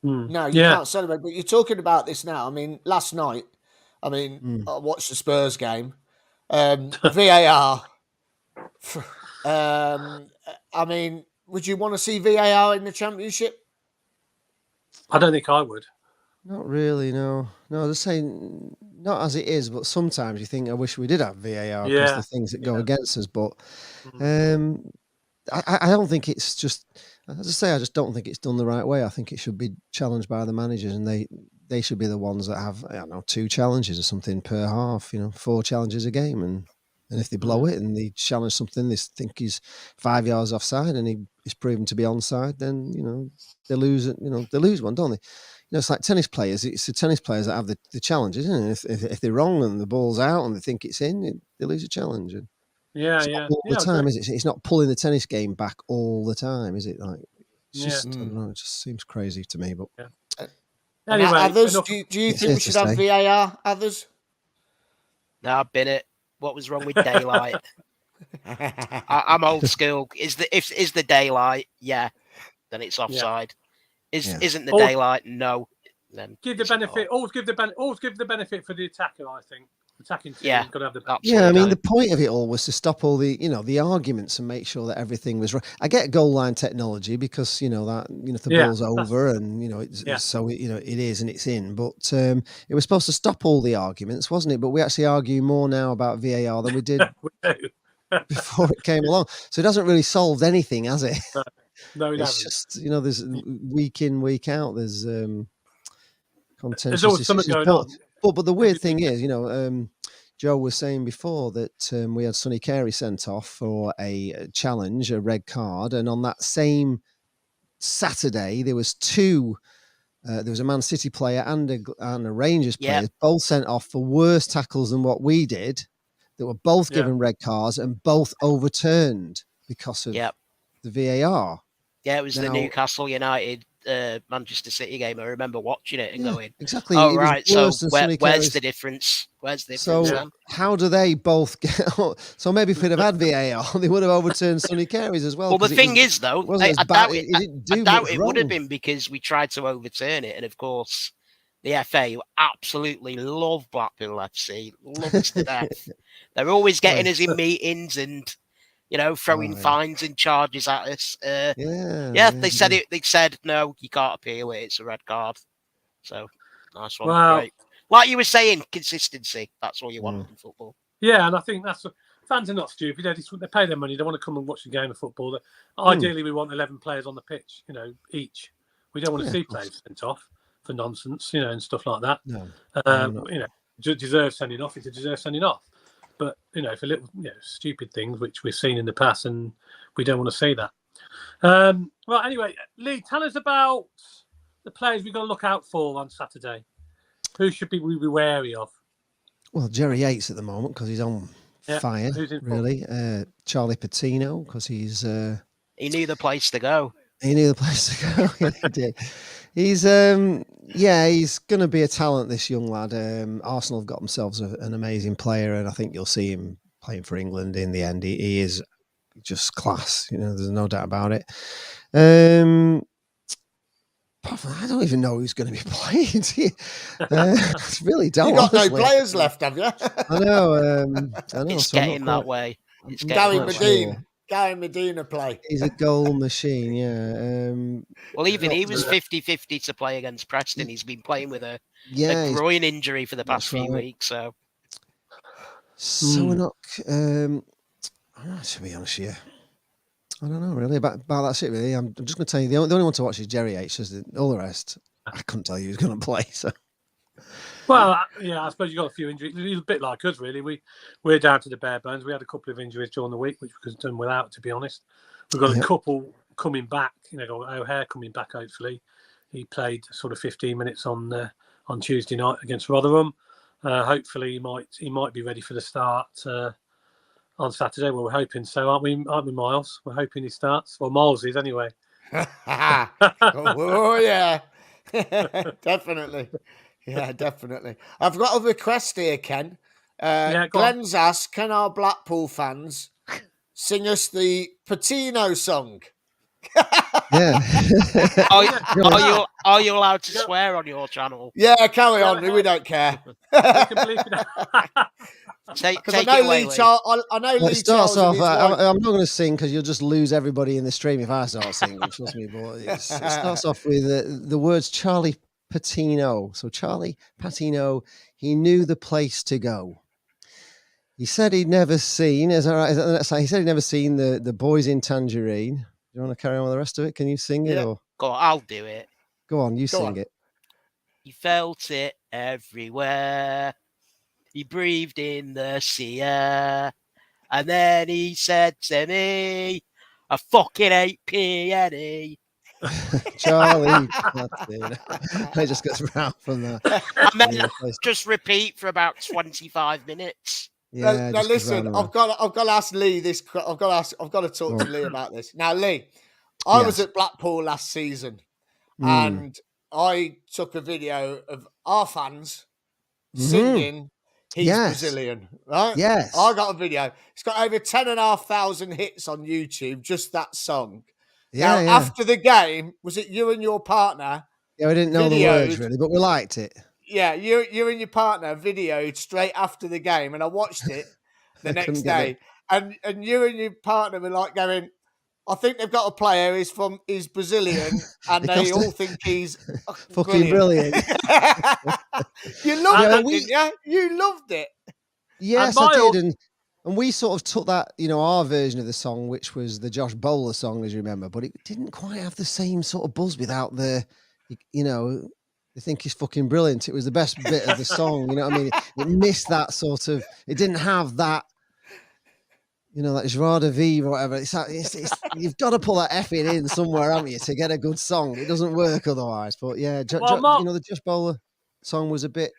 Speaker 2: No, you can't celebrate. But you're talking about this now. I mean, last night, I watched the Spurs game. VAR. Would you want to see VAR in the Championship?
Speaker 1: I don't think I would.
Speaker 3: Not really, no. No, just saying, not as it is, but sometimes you think, I wish we did have VAR because the things that go against us. But I don't think it's just, as I say, I just don't think it's done the right way. I think it should be challenged by the managers, and they should be the ones that have, 2 challenges or something per half, 4 challenges a game. And if they blow it and they challenge something, they think he's 5 yards offside and he's proven to be onside, then, they lose it, they lose one, don't they? It's like tennis players. It's the tennis players that have the challenges, isn't it? If they're wrong and the ball's out and they think it's in, they lose a challenge. And all the time, is it? It's not pulling the tennis game back all the time, is it? Like, it's just, I don't know. It just seems crazy to me. But
Speaker 2: anyway, others, do you think we should have VAR? Others?
Speaker 4: No, I've been it. What was wrong with daylight? I'm old school. Is the daylight? Yeah, then it's offside. Isn't the daylight? No. Then
Speaker 1: give the benefit. Always give the benefit for the attacker. I think attacking team got to have the benefit.
Speaker 3: Yeah, I mean the point of it all was to stop all the the arguments and make sure that everything was right. I get goal line technology because that if the ball's over and it's so it is and it's in. But it was supposed to stop all the arguments, wasn't it? But we actually argue more now about VAR than we did before it came along. So it hasn't really solved anything, has it?
Speaker 1: No,
Speaker 3: it's just there's week in, week out. There's contentious.
Speaker 1: There's always something going on.
Speaker 3: But the weird thing is, Joe was saying before that we had Sonny Carey sent off for a challenge, a red card, and on that same Saturday there was 2. There was a Man City player and a Rangers player, both sent off for worse tackles than what we did. That were both given red cards and both overturned because of the VAR.
Speaker 4: Yeah, it was the Newcastle United Manchester City game. I remember watching it and going,
Speaker 3: exactly.
Speaker 4: Oh, right. So where's the difference? Where's the difference?
Speaker 3: So how do they both get? So maybe if we'd have had VAR, they would have overturned Sonny Carey's as well.
Speaker 4: Well, the thing is, though, I doubt it would have been because we tried to overturn it, and of course, the FA absolutely love Blackpool FC, love us to death. They're always getting us in meetings and throwing
Speaker 3: yeah.
Speaker 4: fines and charges at us. They said it. They said no, you can't appeal it. It's a red card. So nice one.
Speaker 1: Well,
Speaker 4: Great. Like you were saying, consistency. That's all you want in football.
Speaker 1: Yeah, and I think fans are not stupid. They pay their money. They want to come and watch a game of football. Ideally, we want 11 players on the pitch, each. We don't want to see players sent off for nonsense, and stuff like that.
Speaker 3: No.
Speaker 1: Deserve sending off. It's a deserve sending off. But for little, stupid things which we've seen in the past, and we don't want to see that. Well, anyway, Lee, tell us about the players we've got to look out for on Saturday. Who should we be wary of?
Speaker 3: Well, Jerry Yates at the moment because he's on fire, really. Charlie Patino because he's...
Speaker 4: he knew the place to go.
Speaker 3: He knew the place to go. Yeah, he did. He's he's going to be a talent, this young lad. Arsenal have got themselves an amazing player, and I think you'll see him playing for England in the end. He is just class, there's no doubt about it. I don't even know who's going to be playing. I really don't.
Speaker 2: You got no players left, have you?
Speaker 3: I know.
Speaker 4: It's getting that way. It's
Speaker 2: Gary Medina play.
Speaker 3: He's a goal machine, yeah.
Speaker 4: Well, even he was 50-50 to play against Preston. He's been playing with a groin injury for the past few weeks. So
Speaker 3: we're not... to be honest with you, I don't know really about that's it really. I'm just going to tell you the only one to watch is Jerry H. All the rest, I couldn't tell you who's going to play. So,
Speaker 1: well, I suppose you got a few injuries. He's a bit like us, really. We're down to the bare bones. We had a couple of injuries during the week, which we could have done without, to be honest. We've got a couple coming back. Got O'Hare coming back. Hopefully, he played sort of 15 minutes on Tuesday night against Rotherham. Hopefully, he might be ready for the start. On Saturday, well, we're hoping so, aren't we, Myles? We're hoping he starts. Well, Myles is anyway.
Speaker 2: Oh, yeah. Definitely. Yeah, definitely. I've got a request here, Ken. Glenn's asked, can our Blackpool fans sing us the Patino song?
Speaker 3: Yeah.
Speaker 4: Are you allowed to swear on your channel?
Speaker 2: Yeah, carry on. We don't care.
Speaker 4: Take it away, Lee.
Speaker 2: I know Lee
Speaker 3: starts off. I'm not going to sing because you'll just lose everybody in the stream if I start singing. Trust me, but it starts off with the words Charlie Patino. So Charlie Patino, he knew the place to go. He said he'd never seen. He said he'd never seen the boys in Tangerine. Do you want to carry on with the rest of it? Can you sing it? Or?
Speaker 4: Go on, I'll do it.
Speaker 3: Go on, sing it.
Speaker 4: He felt it everywhere. He breathed in the sea air. And then he said to me, I fucking hate PNE.
Speaker 3: Charlie, that's it. I just got round from that.
Speaker 4: And then just repeat for about 25 minutes.
Speaker 2: Yeah, now listen, I've got to ask Lee this. I've got to talk to Lee about this. Now, Lee, I was at Blackpool last season, and I took a video of our fans singing "He's Brazilian." Right?
Speaker 3: Yes,
Speaker 2: I got a video. It's got over 10,500 hits on YouTube. Just that song.
Speaker 3: Yeah.
Speaker 2: Now, after the game, was it you and your partner?
Speaker 3: Yeah, we didn't know the words really, but we liked it.
Speaker 2: Yeah, you and your partner videoed straight after the game, and I watched it the next day. And you and your partner were like going, I think they've got a player he's Brazilian, and they all think he's
Speaker 3: fucking brilliant.
Speaker 2: You loved it, didn't you? You loved it.
Speaker 3: Yes, I did. And we sort of took that, our version of the song, which was the Josh Bowler song, as you remember, but it didn't quite have the same sort of buzz without the, they think he's fucking brilliant. It was the best bit of the song, you know what I mean? It missed that sort of, it didn't have that, that joie de vivre or whatever. It's you've got to pull that effing in somewhere, haven't you, to get a good song. It doesn't work otherwise. But yeah, the Josh Bowler song was a bit,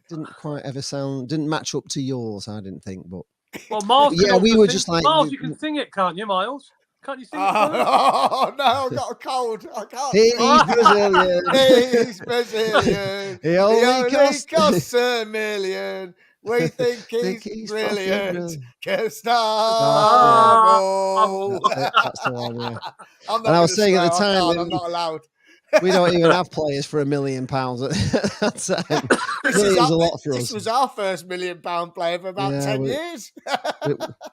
Speaker 3: didn't match up to yours, I didn't think, but.
Speaker 1: Well, Myles,
Speaker 3: we were just like...
Speaker 1: Myles, you can sing it, can't you, Myles? Can't you sing it?
Speaker 2: Oh, no, I've got a cold. I can't.
Speaker 3: He's Brazilian.
Speaker 2: He's Brazilian.
Speaker 3: He only
Speaker 2: costs $1 million. We think he's brilliant. That's
Speaker 3: the one, yeah.
Speaker 2: I'm not
Speaker 3: and I was saying at the time...
Speaker 2: I'm not allowed.
Speaker 3: We don't even have players for £1 million at that time. Millions a lot for us.
Speaker 2: This was our first £1 million player for about 10 years.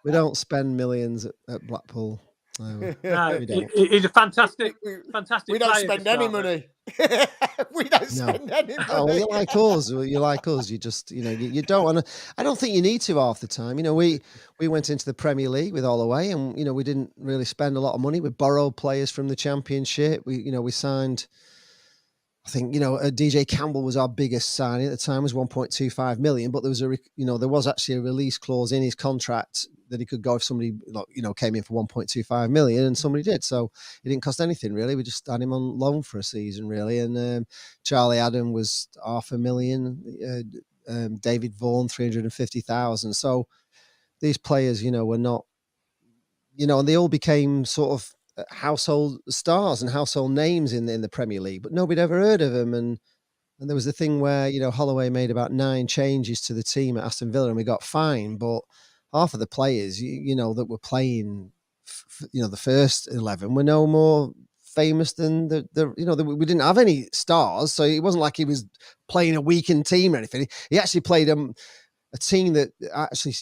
Speaker 3: we don't spend millions at Blackpool. No,
Speaker 1: No,
Speaker 3: we don't.
Speaker 1: he's a fantastic
Speaker 2: We don't
Speaker 1: player
Speaker 2: spend any money. We don't spend any money.
Speaker 3: Oh, well, you like us. You like us. You just, you don't want to. I don't think you need to half the time. We went into the Premier League with Holloway, and we didn't really spend a lot of money. We borrowed players from the Championship. We signed. I think DJ Campbell was our biggest signing at the time. Was 1.25 million, but there was actually a release clause in his contract that he could go if somebody came in for 1.25 million, and somebody did. So it didn't cost anything really. We just had him on loan for a season really. And Charlie Adam was $500,000. David Vaughan 350,000. So these players, were not, and they all became sort of household stars and household names in the Premier League, but nobody ever heard of them. And there was the thing where Holloway made about 9 changes to the team at Aston Villa, and we got fined. But half of the players, that were playing, the first 11 were no more famous than we didn't have any stars. So it wasn't like he was playing a weakened team or anything. He actually played a team that actually,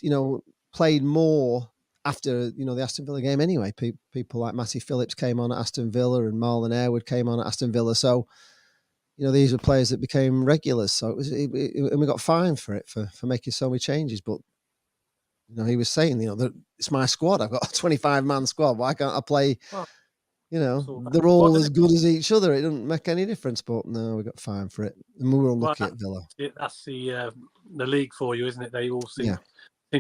Speaker 3: played more after, the Aston Villa game anyway. People like Matty Phillips came on at Aston Villa, and Marlon Airwood came on at Aston Villa. So, these were players that became regulars. So and we got fined for it, for making so many changes. But, he was saying, that it's my squad. I've got a 25-man squad. Why can't I play? They're all as good as each other. It doesn't make any difference. But no, we got fined for it. And we were unlucky at Villa.
Speaker 1: That's the league for you, isn't it? They all seem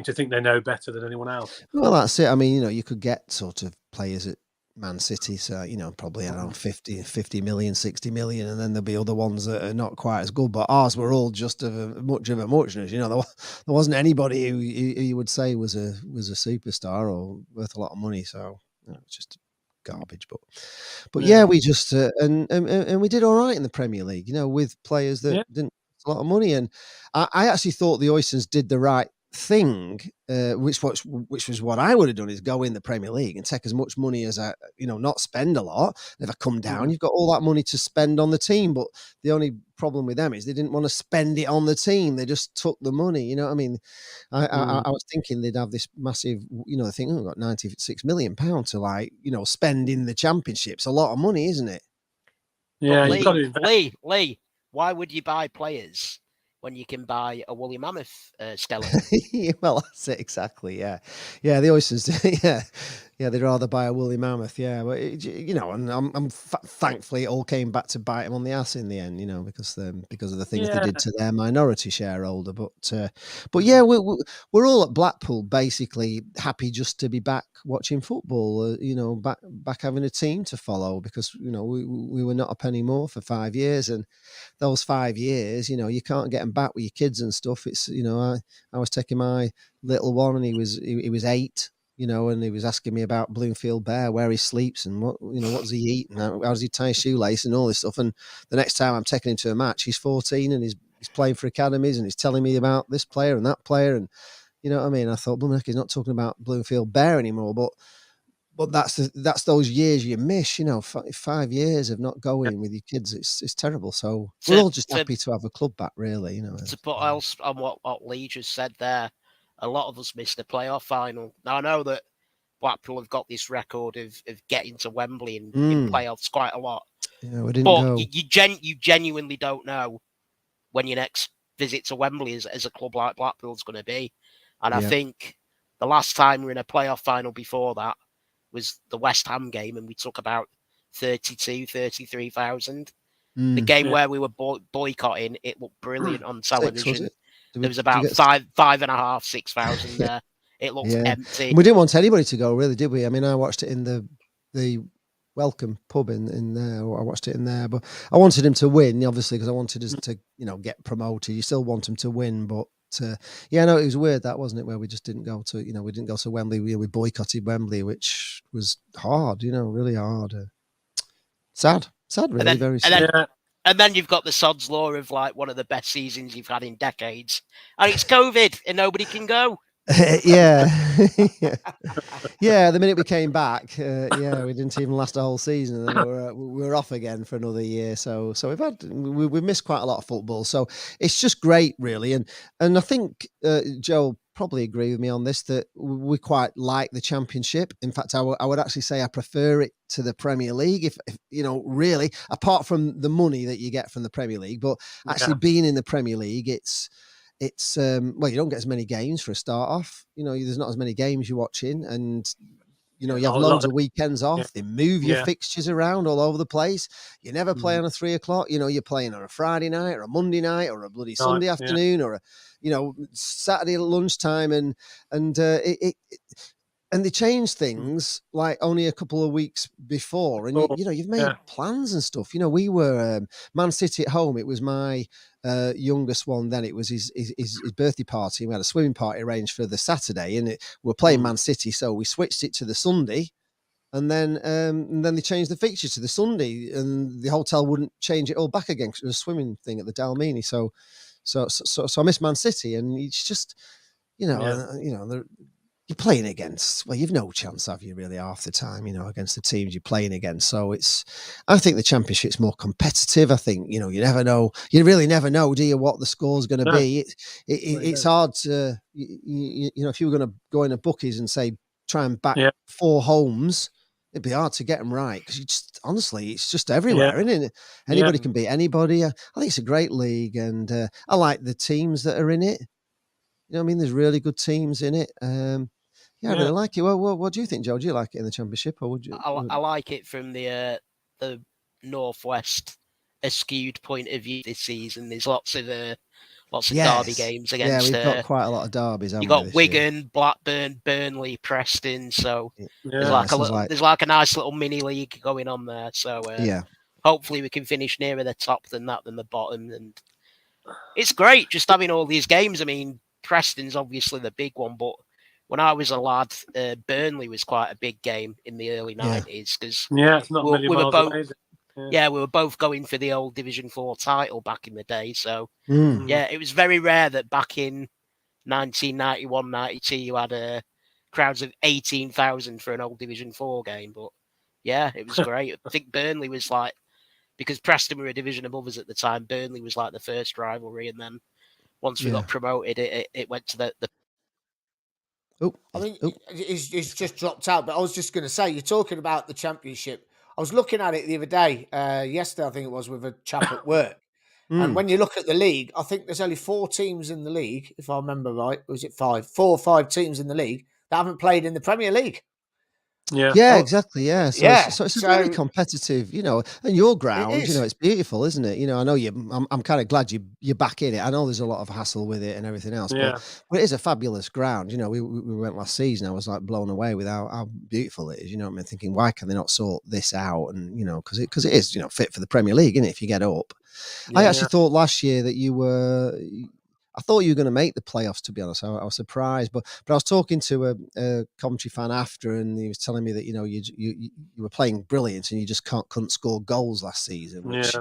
Speaker 1: to think they know better than anyone else.
Speaker 3: Well, that's it. I mean, you could get sort of players at Man City, so probably around 50 million, 60 million, and then there'll be other ones that are not quite as good. But ours were all just much of a muchness. There wasn't anybody who you would say was a superstar or worth a lot of money. So it's just garbage. But yeah, we just and we did all right in the Premier League. With players that didn't cost a lot of money, and I actually thought the Oysters did the right thing, which was what I would have done, is go in the Premier League and take as much money as not spend a lot. If I come down, you've got all that money to spend on the team. But the only problem with them is they didn't want to spend it on the team. They just took the money. I mean, I was thinking they'd have this massive, I think we've got £96 million to spend in the Championship's a lot of money, isn't it?
Speaker 1: Yeah,
Speaker 4: Lee, why would you buy players when you can buy a woolly mammoth skeleton?
Speaker 3: Well, that's it exactly. Yeah, the Oysters. They'd rather buy a woolly mammoth. Yeah, but and I'm thankfully it all came back to bite them on the ass in the end. Because of the things they did to their minority shareholder. But yeah, we're all at Blackpool basically happy just to be back watching football. Back having a team to follow, because we were not a penny more for 5 years, and those 5 years, you can't get them back with your kids and stuff. It's I was taking my little one, and he was 8. And he was asking me about Bloomfield Bear, where he sleeps and what does he eat and how does he tie his shoelace and all this stuff. And the next time I'm taking him to a match, he's 14 and he's playing for academies, and he's telling me about this player and that player. And I thought, he's not talking about Bloomfield Bear anymore. But that's those years you miss. 5 years of not going with your kids. It's terrible. So we're all just happy to have a club back, really.
Speaker 4: To put else on what Lee just said there, a lot of us missed the playoff final. Now, I know that Blackpool have got this record of getting to Wembley in playoffs quite a lot.
Speaker 3: Yeah, we didn't
Speaker 4: go.
Speaker 3: You
Speaker 4: genuinely don't know when your next visit to Wembley as a club like Blackpool is going to be. And I think the last time we were in a playoff final before that was the West Ham game, and we took about 33,000. The game where we were boycotting, it looked brilliant on television. There was about 5,500, 6,000 there. It looked empty.
Speaker 3: We didn't want anybody to go, really, did we? I mean, I watched it in the Welcome pub in there. I watched it in there, but I wanted him to win, obviously, because I wanted us to, get promoted. You still want him to win, but it was weird, that, wasn't it? Where we just didn't go to, we didn't go to Wembley. We boycotted Wembley, which was hard, really hard. Sad, really, very sad.
Speaker 4: And then you've got the sod's law of one of the best seasons you've had in decades. And it's COVID and nobody can go.
Speaker 3: Yeah. Yeah, the minute we came back, we didn't even last a whole season, and then we were off again for another year. So we've missed quite a lot of football. So it's just great, really, and I think Joe probably agree with me on this, that we quite like the Championship. In fact, I would actually say I prefer it to the Premier League, if really, apart from the money that you get from the Premier League, but actually being in the Premier League, it's well, you don't get as many games for a start off. There's not as many games you're watching, and you have loads of weekends off. They move your fixtures around all over the place. You never play on a 3 o'clock. You're playing on a Friday night or a Monday night or a bloody Sunday afternoon or a Saturday lunchtime, and they changed things like only a couple of weeks before, and you've made plans and stuff. We were Man City at home. It was my youngest one. Then it was his birthday party. We had a swimming party arranged for the Saturday, and we're playing Man City, so we switched it to the Sunday. And then they changed the fixture to the Sunday, and the hotel wouldn't change it all back again because it was a swimming thing at the Dalmini. So I miss Man City, and it's just you're playing against, well, you've no chance, have you, really, half the time, against the teams you're playing against. So I think the Championship's more competitive. I think, you never know. You really never know, do you, what the score's going to be? It's hard to, if you were going to go in a bookies and say, try and back 4 homes, it'd be hard to get them right, because honestly, it's just everywhere, isn't it? Anybody can beat anybody. I think it's a great league, and I like the teams that are in it. There's really good teams in it. I really like it. Well, what do you think, Joe? Do you like it in the Championship, or would you?
Speaker 4: I like it from the northwest skewed point of view this season. There's lots of derby games against.
Speaker 3: Yeah, we've got quite a lot of derbies.
Speaker 4: You got Wigan, Blackburn, Burnley, Preston. So there's like a nice little mini league going on there. So hopefully we can finish nearer the top than the bottom. And it's great just having all these games. I mean, Preston's obviously the big one, but when I was a lad, Burnley was quite a big game in the early 90s, because we were both going for the old Division 4 title back in the day. So it was very rare that back in 1991-92 you had crowds of 18,000 for an old Division 4 game. But it was great. I think Burnley was like, because Preston were a division above us at the time, Burnley was like the first rivalry, and then once we got promoted, it went to the
Speaker 2: I think he's just dropped out, but I was just going to say, you're talking about the Championship. I was looking at it the other day, yesterday I think it was, with a chap at work. And when you look at the league, I think there's only 4 teams in the league, if I remember right. Or was it 5? 4 or 5 teams in the league that haven't played in the Premier League.
Speaker 3: Exactly. So it's a very competitive, and your ground, it's beautiful, isn't it? I know I'm kind of glad you're back in it. I know there's a lot of hassle with it and everything else, but it is a fabulous ground. We went last season. I was like blown away with how beautiful it is. I'm thinking, why can they not sort this out? And because it is fit for the Premier League, isn't it? If you get up, I actually thought last year that I thought you were going to make the playoffs, to be honest. I was surprised, but I was talking to a Coventry fan after, and he was telling me that you were playing brilliant and you just couldn't score goals last season, which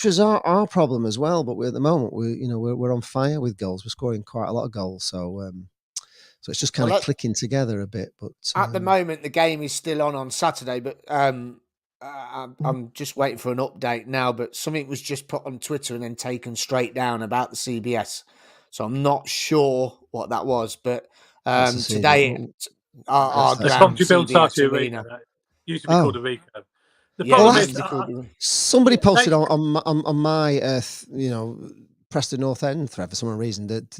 Speaker 3: was our problem as well. But at the moment we're on fire with goals. We're scoring quite a lot of goals, so it's just kind of clicking together a bit. But
Speaker 2: at the moment the game is still on Saturday, but I'm just waiting for an update now, but something was just put on Twitter and then taken straight down about the CBS. So I'm not sure what that was, but today our ground, CBS Arena,
Speaker 1: used to be called Rico. The problem is,
Speaker 3: somebody posted on my Preston North End thread for some reason that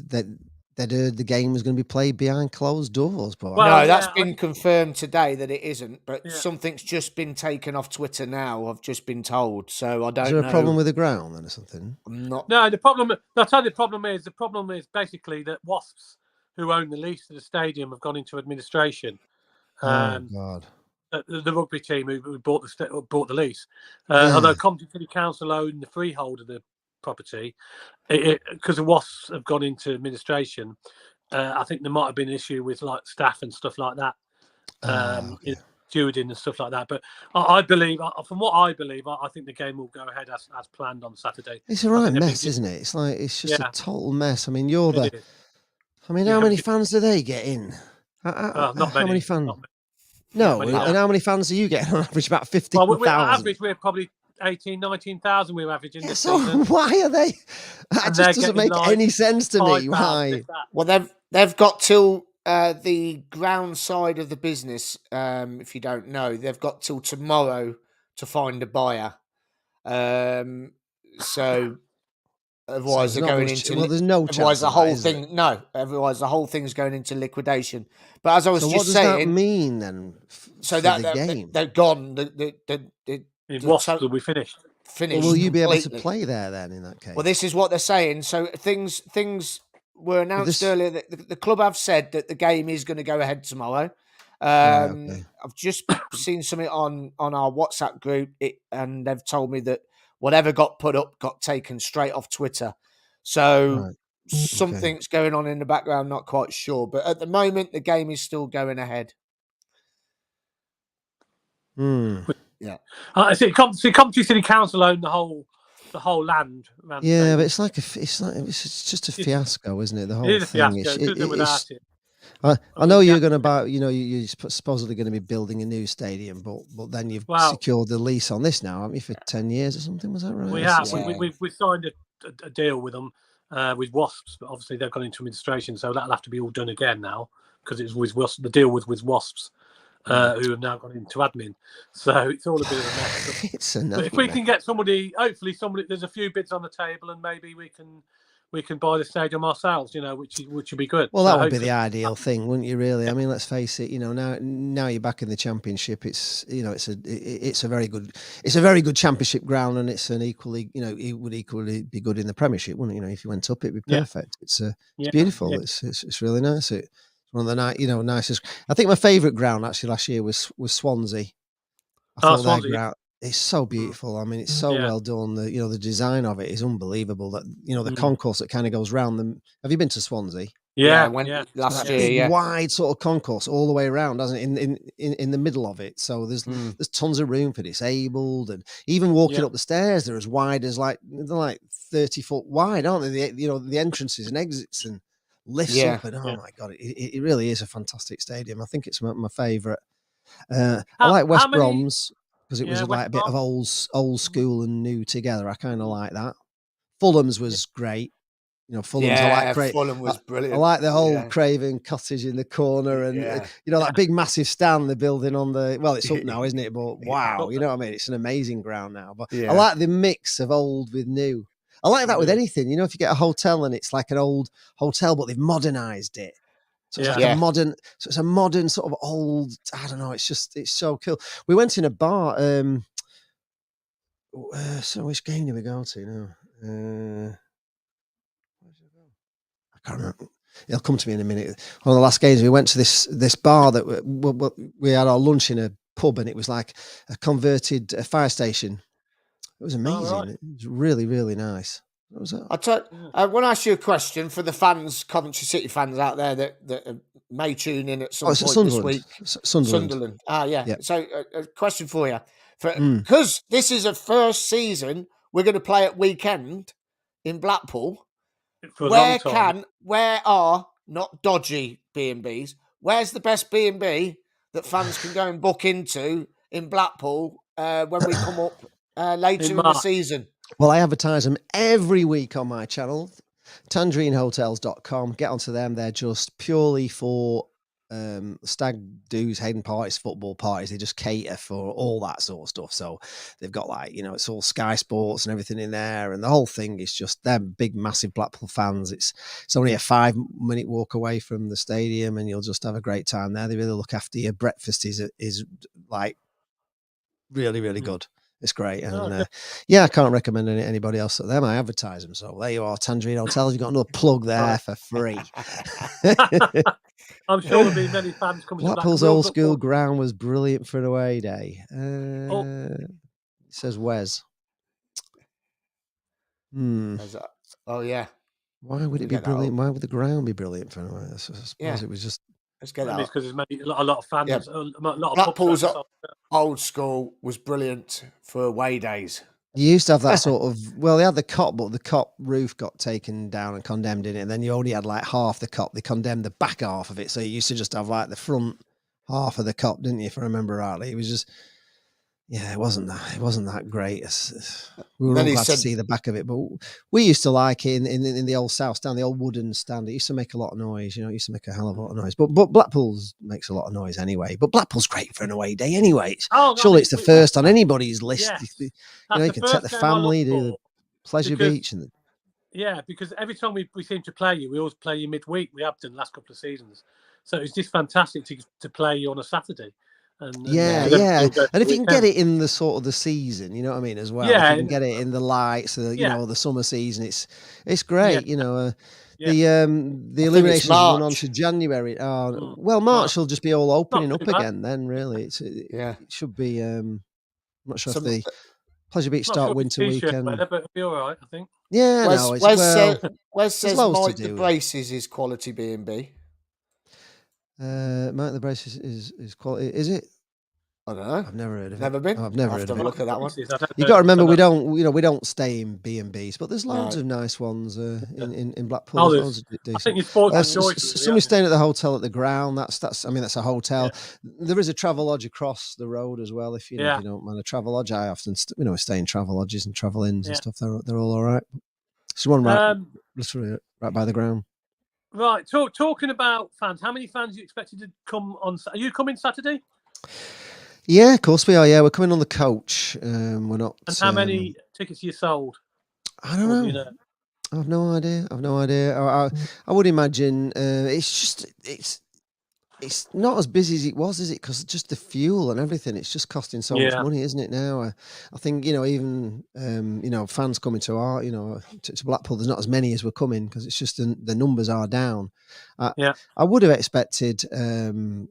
Speaker 3: the game was going to be played behind closed doors. But
Speaker 2: no, that's been confirmed today that it isn't. But something's just been taken off Twitter now. I've just been told, so I don't know.
Speaker 3: Is there a problem with the ground then, or something?
Speaker 2: I'm not.
Speaker 1: No, the problem. I'll tell you, the problem is basically that Wasps, who own the lease to the stadium, have gone into administration.
Speaker 3: Oh God.
Speaker 1: The rugby team who bought the lease, although Coventry City Council own the freehold of the property, because the Wasps have gone into administration. I think there might have been an issue with like staff and stuff like that, stewarding and stuff like that. But I believe, from what I believe, I think the game will go ahead as planned on Saturday.
Speaker 3: It's a right mess, isn't it? It's just a total mess. I mean, you're I mean, how many fans do they get in?
Speaker 1: Not many.
Speaker 3: How many fans?
Speaker 1: Not many.
Speaker 3: No,
Speaker 1: many.
Speaker 3: and how many fans are you getting on average? About 15,000.
Speaker 1: Well, on average, we're probably 18, 19,000 we're averaging this
Speaker 3: So
Speaker 1: season.
Speaker 3: why are they? That
Speaker 1: And
Speaker 3: just doesn't make any sense to me.
Speaker 1: 5,000,
Speaker 3: Why?
Speaker 1: if that.
Speaker 2: Well, they've got till the ground side of the business. If you don't know, they've got till tomorrow to find a buyer. So otherwise
Speaker 3: So
Speaker 2: they're going into.
Speaker 3: Well, there's no chance.
Speaker 2: Otherwise, the
Speaker 3: of
Speaker 2: whole
Speaker 3: that, is
Speaker 2: thing.
Speaker 3: there?
Speaker 2: No. Otherwise, the whole thing's going into liquidation. But as I was
Speaker 3: So
Speaker 2: just
Speaker 3: what does
Speaker 2: saying,
Speaker 3: that mean then?
Speaker 2: so
Speaker 3: for
Speaker 2: that
Speaker 3: the game.
Speaker 2: they're gone.
Speaker 1: In Wasps will be finished.
Speaker 2: Finished.
Speaker 3: Well, will you be able to
Speaker 2: completely.
Speaker 3: play there then? In that case.
Speaker 2: Well, this is what they're saying. So things were announced earlier that the club have said that the game is going to go ahead tomorrow.
Speaker 3: Okay.
Speaker 2: I've just seen something on our WhatsApp group, and they've told me that whatever got put up got taken straight off Twitter. So
Speaker 3: Right.
Speaker 2: something's going on in the background, not quite sure. But at the moment, the game is still going ahead.
Speaker 3: Yeah.
Speaker 1: Coventry City Council own the whole land.
Speaker 3: Yeah, but it's just a fiasco, isn't it? The whole
Speaker 1: It is a
Speaker 3: thing.
Speaker 1: fiasco. Couldn't do without it.
Speaker 3: I know you're going to you're supposedly going to be building a new stadium, but then you've secured the lease on this now, haven't you, for 10 years or something? Was that right?
Speaker 1: We have. Yeah. We signed a deal with them with Wasps, but obviously they've gone into administration, so that'll have to be all done again now because it was with Wasps. The deal was with Wasps, who have now gone into admin. So it's all a bit of a mess.
Speaker 3: It's a nightmare.
Speaker 1: But if we can get hopefully somebody, there's a few bids on the table, and maybe we can buy the stadium ourselves, which would be good.
Speaker 3: Well, that would be the ideal thing, wouldn't you? Really, I mean, let's face it. Now you're back in the Championship. It's it's a very good Championship ground, and it's an equally it would equally be good in the Premiership, wouldn't it? If you went up, it'd be perfect. It's beautiful. Yeah. It's really nice. It's one of the nicest. I think my favourite ground actually last year was Swansea. I thought Swansea. Their ground. It's so beautiful. I mean, it's so well done. The design of it is unbelievable. That the concourse that kind of goes round them. Have you been to Swansea?
Speaker 2: Yeah, I went last year.
Speaker 3: Big, wide sort of concourse all the way around, doesn't it? In the middle of it. So there's tons of room for disabled, and even walking up the stairs, they're as wide as they're like 30 foot wide, aren't they? The entrances and exits and lifts up, and oh my god, it really is a fantastic stadium. I think it's my favourite. I like West Brom's. Because it was like a bit of old school and new together. I kind of like that. Fulham's was great. Fulham's
Speaker 2: Fulham was brilliant.
Speaker 3: I like the whole Craven Cottage in the corner, and that big massive stand they're building on the. Well, it's up now, isn't it? But wow, you know what I mean? It's an amazing ground now. But I like the mix of old with new. I like that with anything. If you get a hotel and it's like an old hotel, but they've modernised it. So it's like a modern, it's a modern sort of old, I don't know, it's so cool. We went in a bar, so which game did we go to now? I can't remember. It'll come to me in a minute. One of the last games, we went to this bar that we had our lunch in a pub, and it was like a converted fire station. It was amazing. Oh, right. It was really, really nice.
Speaker 2: I want to ask you a question for the fans, Coventry City fans out there that may tune in at some point this week. Sunderland. Yeah. So a question for you. Because this is a first season, we're going to play at weekend in Blackpool. Where are not dodgy B&Bs? Where's the best B&B that fans can go and book into in Blackpool when we come up later in the season?
Speaker 3: Well, I advertise them every week on my channel, tangerinehotels.com. Get onto them. They're just purely for stag do's, hen parties, football parties. They just cater for all that sort of stuff. So they've got it's all Sky Sports and everything in there. And the whole thing is just, they're big, massive Blackpool fans. It's only a 5-minute walk away from the stadium, and you'll just have a great time there. They really look after you. Breakfast is like really, really good. It's great. And I can't recommend anybody else at them. I advertise them. So there you are, Tangerine Hotels. You've got another plug there for free.
Speaker 1: I'm sure there'll be many fans coming to
Speaker 3: Blackpool's old school ground was brilliant for an away day. It says Wes.
Speaker 2: Oh, yeah.
Speaker 3: Why would it be brilliant? Why would the ground be brilliant for an away? I suppose it was just...
Speaker 2: Let's get that.
Speaker 1: Because there's a lot of fans.
Speaker 2: Yeah.
Speaker 1: A lot of
Speaker 2: Blackpool's old school was brilliant for away days.
Speaker 3: You used to have that sort of, well, they had the cop, but the cop roof got taken down and condemned in it. And then you only had like half the cop. They condemned the back half of it. So you used to just have like the front half of the cop, didn't you? If I remember rightly, it was just, yeah, it wasn't that great. We were all glad to see the back of it, but we used to like it in the old South Stand, the old wooden stand. It used to make a lot of noise, you know. It used to make a hell of a lot of noise. But Blackpool's makes a lot of noise anyway. But Blackpool's great for an away day anyway. Surely it's the first on anybody's list.
Speaker 1: Yes.
Speaker 3: You know, you can take the family, do the Pleasure Beach, and
Speaker 1: because every time we seem to play you, we always play you midweek. We have done the last couple of seasons, so it's just fantastic to play you on a Saturday. And if you can get it in the sort of the season, you know what I mean, as well. Yeah,
Speaker 3: if you can get it in the lights, you know, the summer season, it's great. You know, the eliminations run on to January. Well, March will just be all opening up again. Then really, it should be. I'm not sure if the Pleasure Beach start winter weekend,
Speaker 1: but it'll be all right, I think.
Speaker 3: Yeah,
Speaker 2: Wes says Mike the Braces is quality B&B.
Speaker 3: Mike the Braces is quality. Is it?
Speaker 2: I don't know.
Speaker 3: I've never heard of it.
Speaker 2: Never been.
Speaker 3: I've never heard of it.
Speaker 2: Have a look at that one.
Speaker 3: You got to remember, we don't stay in B&Bs, but there's loads of nice ones in Blackpool.
Speaker 1: I think it's
Speaker 3: somebody's staying at the hotel at the Ground. That's a hotel. Yeah. There is a travel lodge across the road as well. If you don't mind a travel lodge, I often stay in travel lodges and travel inns and stuff. They're all right. There's one literally right by the Ground.
Speaker 1: Right. Talking about fans, how many fans are you expected to come on? Are you coming Saturday?
Speaker 3: Yeah, of course we are. Yeah, we're coming on the coach. We're not.
Speaker 1: And how many tickets you sold?
Speaker 3: I don't know. You know? I have no idea. I would imagine it's not as busy as it was, is it? Because just the fuel and everything, it's just costing so much money, isn't it? Now, I think even fans coming to our to Blackpool, there's not as many as were coming because it's just the numbers are down. I would have expected over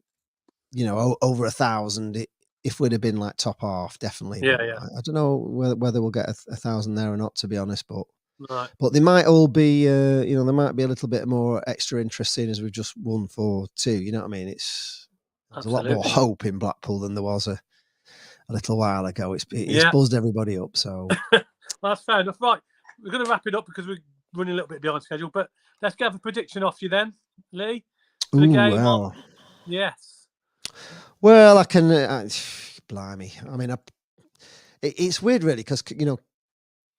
Speaker 3: 1,000 if we'd have been like top half, definitely. I don't know whether we'll get 1,000 there or not, to be honest. But they might all be, there might be a little bit more extra interest in as we've just won 4-2. You know what I mean? There's a lot more hope in Blackpool than there was a little while ago. It's buzzed everybody up. So
Speaker 1: that's fair enough. Right, we're going to wrap it up because we're running a little bit behind schedule. But let's get a prediction off you then, Lee, for the game.
Speaker 3: Wow.
Speaker 1: Yes.
Speaker 3: Well, I can. Blimey. I mean, it's weird, really, because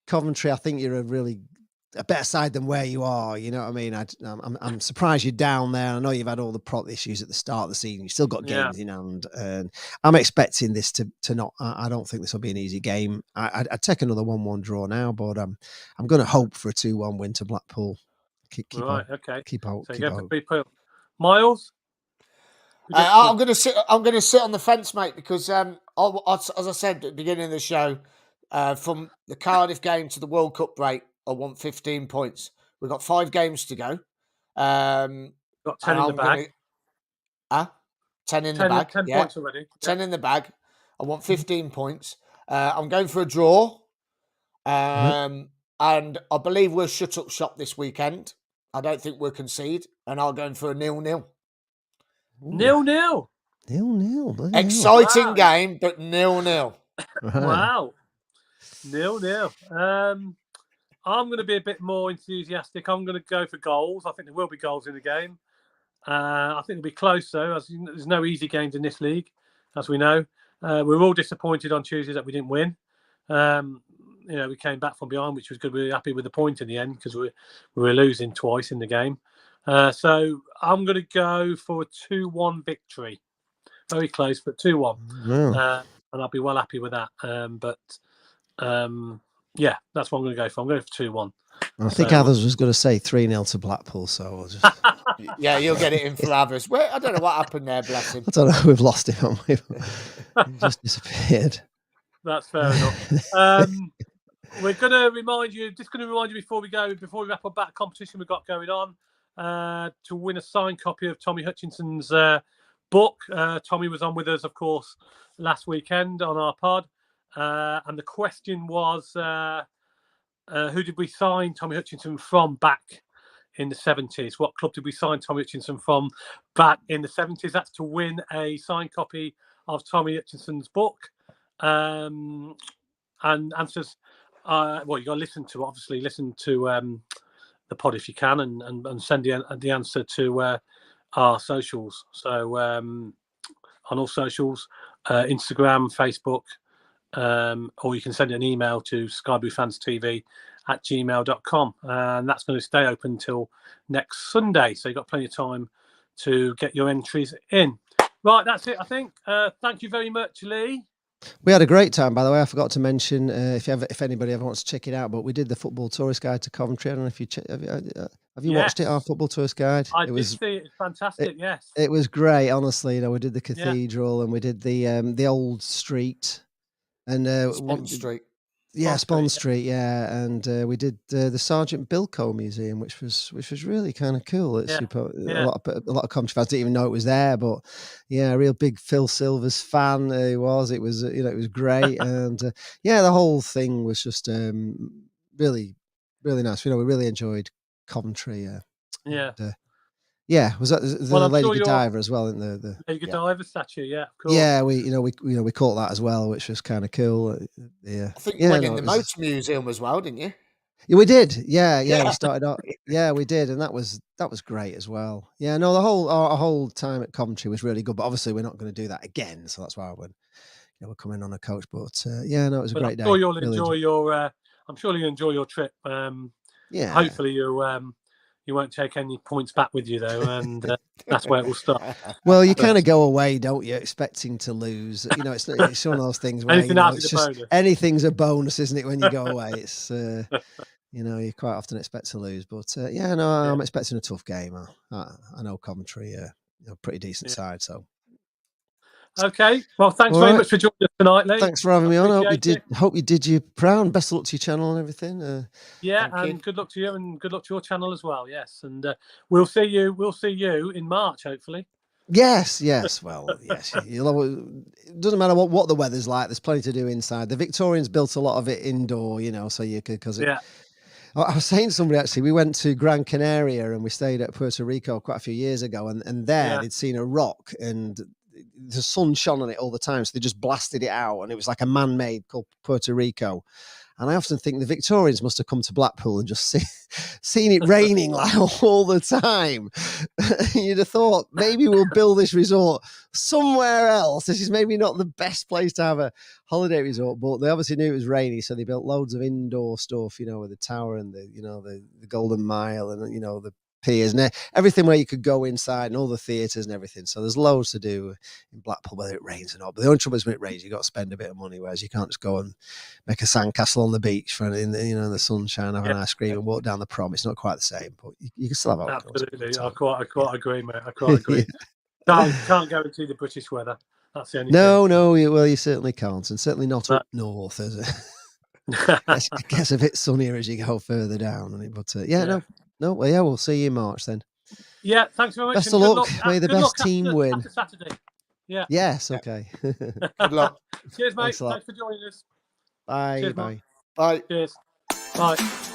Speaker 3: Coventry. I think you're a better side than where you are. You know what I mean? I'm surprised you're down there. I know you've had all the prop issues at the start of the season. You've still got games in hand, and I'm expecting this to not. I don't think this will be an easy game. I'd take another 1-1 draw now, but I'm going to hope for a 2-1 win to Blackpool. Keep hope. Keep hope.
Speaker 1: So people. Myles.
Speaker 2: I'm going to sit on the fence, mate, because as I said at the beginning of the show, from the Cardiff game to the World Cup break, I want 15 points. We've got 5 games to go.
Speaker 1: Got 10 in the bag.
Speaker 2: 10 in the bag.
Speaker 1: 10 points already.
Speaker 2: 10 in the bag. I want 15 points. I'm going for a draw. And I believe we'll shut up shop this weekend. I don't think we'll concede. And I'm going for a 0-0.
Speaker 1: 0-0.
Speaker 3: 0-0.
Speaker 2: Exciting game, but 0-0.
Speaker 1: Wow. 0-0. I'm going to be a bit more enthusiastic. I'm going to go for goals. I think there will be goals in the game. I think it'll be close, though. As there's no easy games in this league, as we know. We're all disappointed on Tuesday that we didn't win. We came back from behind, which was good. We were happy with the point in the end because we were losing twice in the game. So I'm going to go for a 2-1 victory. Very close, but 2-1.
Speaker 3: Yeah.
Speaker 1: And I'll be well happy with that. That's what I'm going to go for. I'm going for 2-1.
Speaker 3: I think Athers was going to say 3-0 to Blackpool, so I'll just...
Speaker 2: Yeah, you'll get it in for Athers. Well, I don't know what happened there, bless him.
Speaker 3: I don't know. We've lost him, haven't we? He just disappeared.
Speaker 1: That's fair enough. We're going to remind you before we wrap up that competition we've got going on, to win a signed copy of Tommy Hutchinson's book. Tommy was on with us, of course, last weekend on our pod. And the question was, who did we sign Tommy Hutchinson from back in the 70s? What club did we sign Tommy Hutchinson from back in the 70s? That's to win a signed copy of Tommy Hutchinson's book. And answers Well, you got to listen to the pod if you can, and send the answer to our socials. So on all socials, Instagram, Facebook, or you can send an email to skybluefanstv@gmail.com, and that's going to stay open until next Sunday. So you've got plenty of time to get your entries in. Right, that's it, I think. Thank you very much, Lee.
Speaker 3: We had a great time, by the way. I forgot to mention if anybody ever wants to check it out, but we did the football tourist guide to Coventry. I don't know if you have you watched it, our football tourist guide?
Speaker 1: I did see it. It's fantastic. Yes,
Speaker 3: it was great. Honestly, we did the cathedral and we did the old street and
Speaker 2: Spond Street.
Speaker 3: Yeah, Spond Street, yeah, and we did the Sergeant Bilko Museum, which was really kind of cool. It's a lot of Coventry fans didn't even know it was there, but yeah, a real big Phil Silvers fan he was. It was it was great, and the whole thing was just really nice. We really enjoyed Coventry. Was that the Lady Godiva as well in the
Speaker 1: Lady Godiva statue? Yeah, of course.
Speaker 3: Yeah, we caught that as well, which was kind of cool. Yeah,
Speaker 2: I think you went in the Motor Museum as well, didn't you?
Speaker 3: Yeah, we did. Yeah. We started out. Yeah, we did, and that was great as well. Yeah, no, our whole time at Coventry was really good, but obviously we're not going to do that again, so that's why we're coming on a coach. But it was a great day.
Speaker 1: I'm sure you'll enjoy your. I'm sure you'll enjoy your trip. Hopefully you won't take any points back with you, though, and that's where it will start.
Speaker 3: Well, you kind of go away, don't you, expecting to lose. It's one of those things where anything's a bonus, isn't it, when you go away? It's, you quite often expect to lose. But, I'm expecting a tough game. I know Coventry, pretty decent side, so.
Speaker 1: Okay, well, thanks very much for joining us tonight, Lee.
Speaker 3: Thanks for having me on. Hope you did you proud. Best of luck to your channel and everything.
Speaker 1: Good luck to you, and good luck to your channel as well. Yes, and we'll see you in March, hopefully. Yes. Well, yes. It doesn't matter what the weather's like. There's plenty to do inside. The Victorians built a lot of it indoor, so you could I was saying to somebody, actually, we went to Gran Canaria and we stayed at Puerto Rico quite a few years ago, and there they'd seen a rock and the sun shone on it all the time, so they just blasted it out, and it was like a man-made called Puerto Rico. And I often think the Victorians must have come to Blackpool and just seen it raining like all the time. You'd have thought maybe we'll build this resort somewhere else. This is maybe not the best place to have a holiday resort, but they obviously knew it was rainy, so they built loads of indoor stuff, with the tower and the Golden Mile and the piers and everything where you could go inside and all the theatres and everything. So there's loads to do in Blackpool, whether it rains or not. But the only trouble is when it rains, you've got to spend a bit of money, whereas you can't just go and make a sandcastle on the beach in the sunshine, have an ice cream and walk down the prom. It's not quite the same, but you can still have absolutely. I quite agree, mate. I quite agree. Can't guarantee the British weather. That's the only thing. No, well, you certainly can't, and certainly not up north, is it? It gets a bit sunnier as you go further down, but we'll see you in March then. Yeah, thanks very much. Best of luck. May the best team win. After Saturday. Yeah. Yes. Okay. Good luck. Cheers, mate. Thanks for joining us. Bye. Cheers, bye. Bye. Cheers. Bye.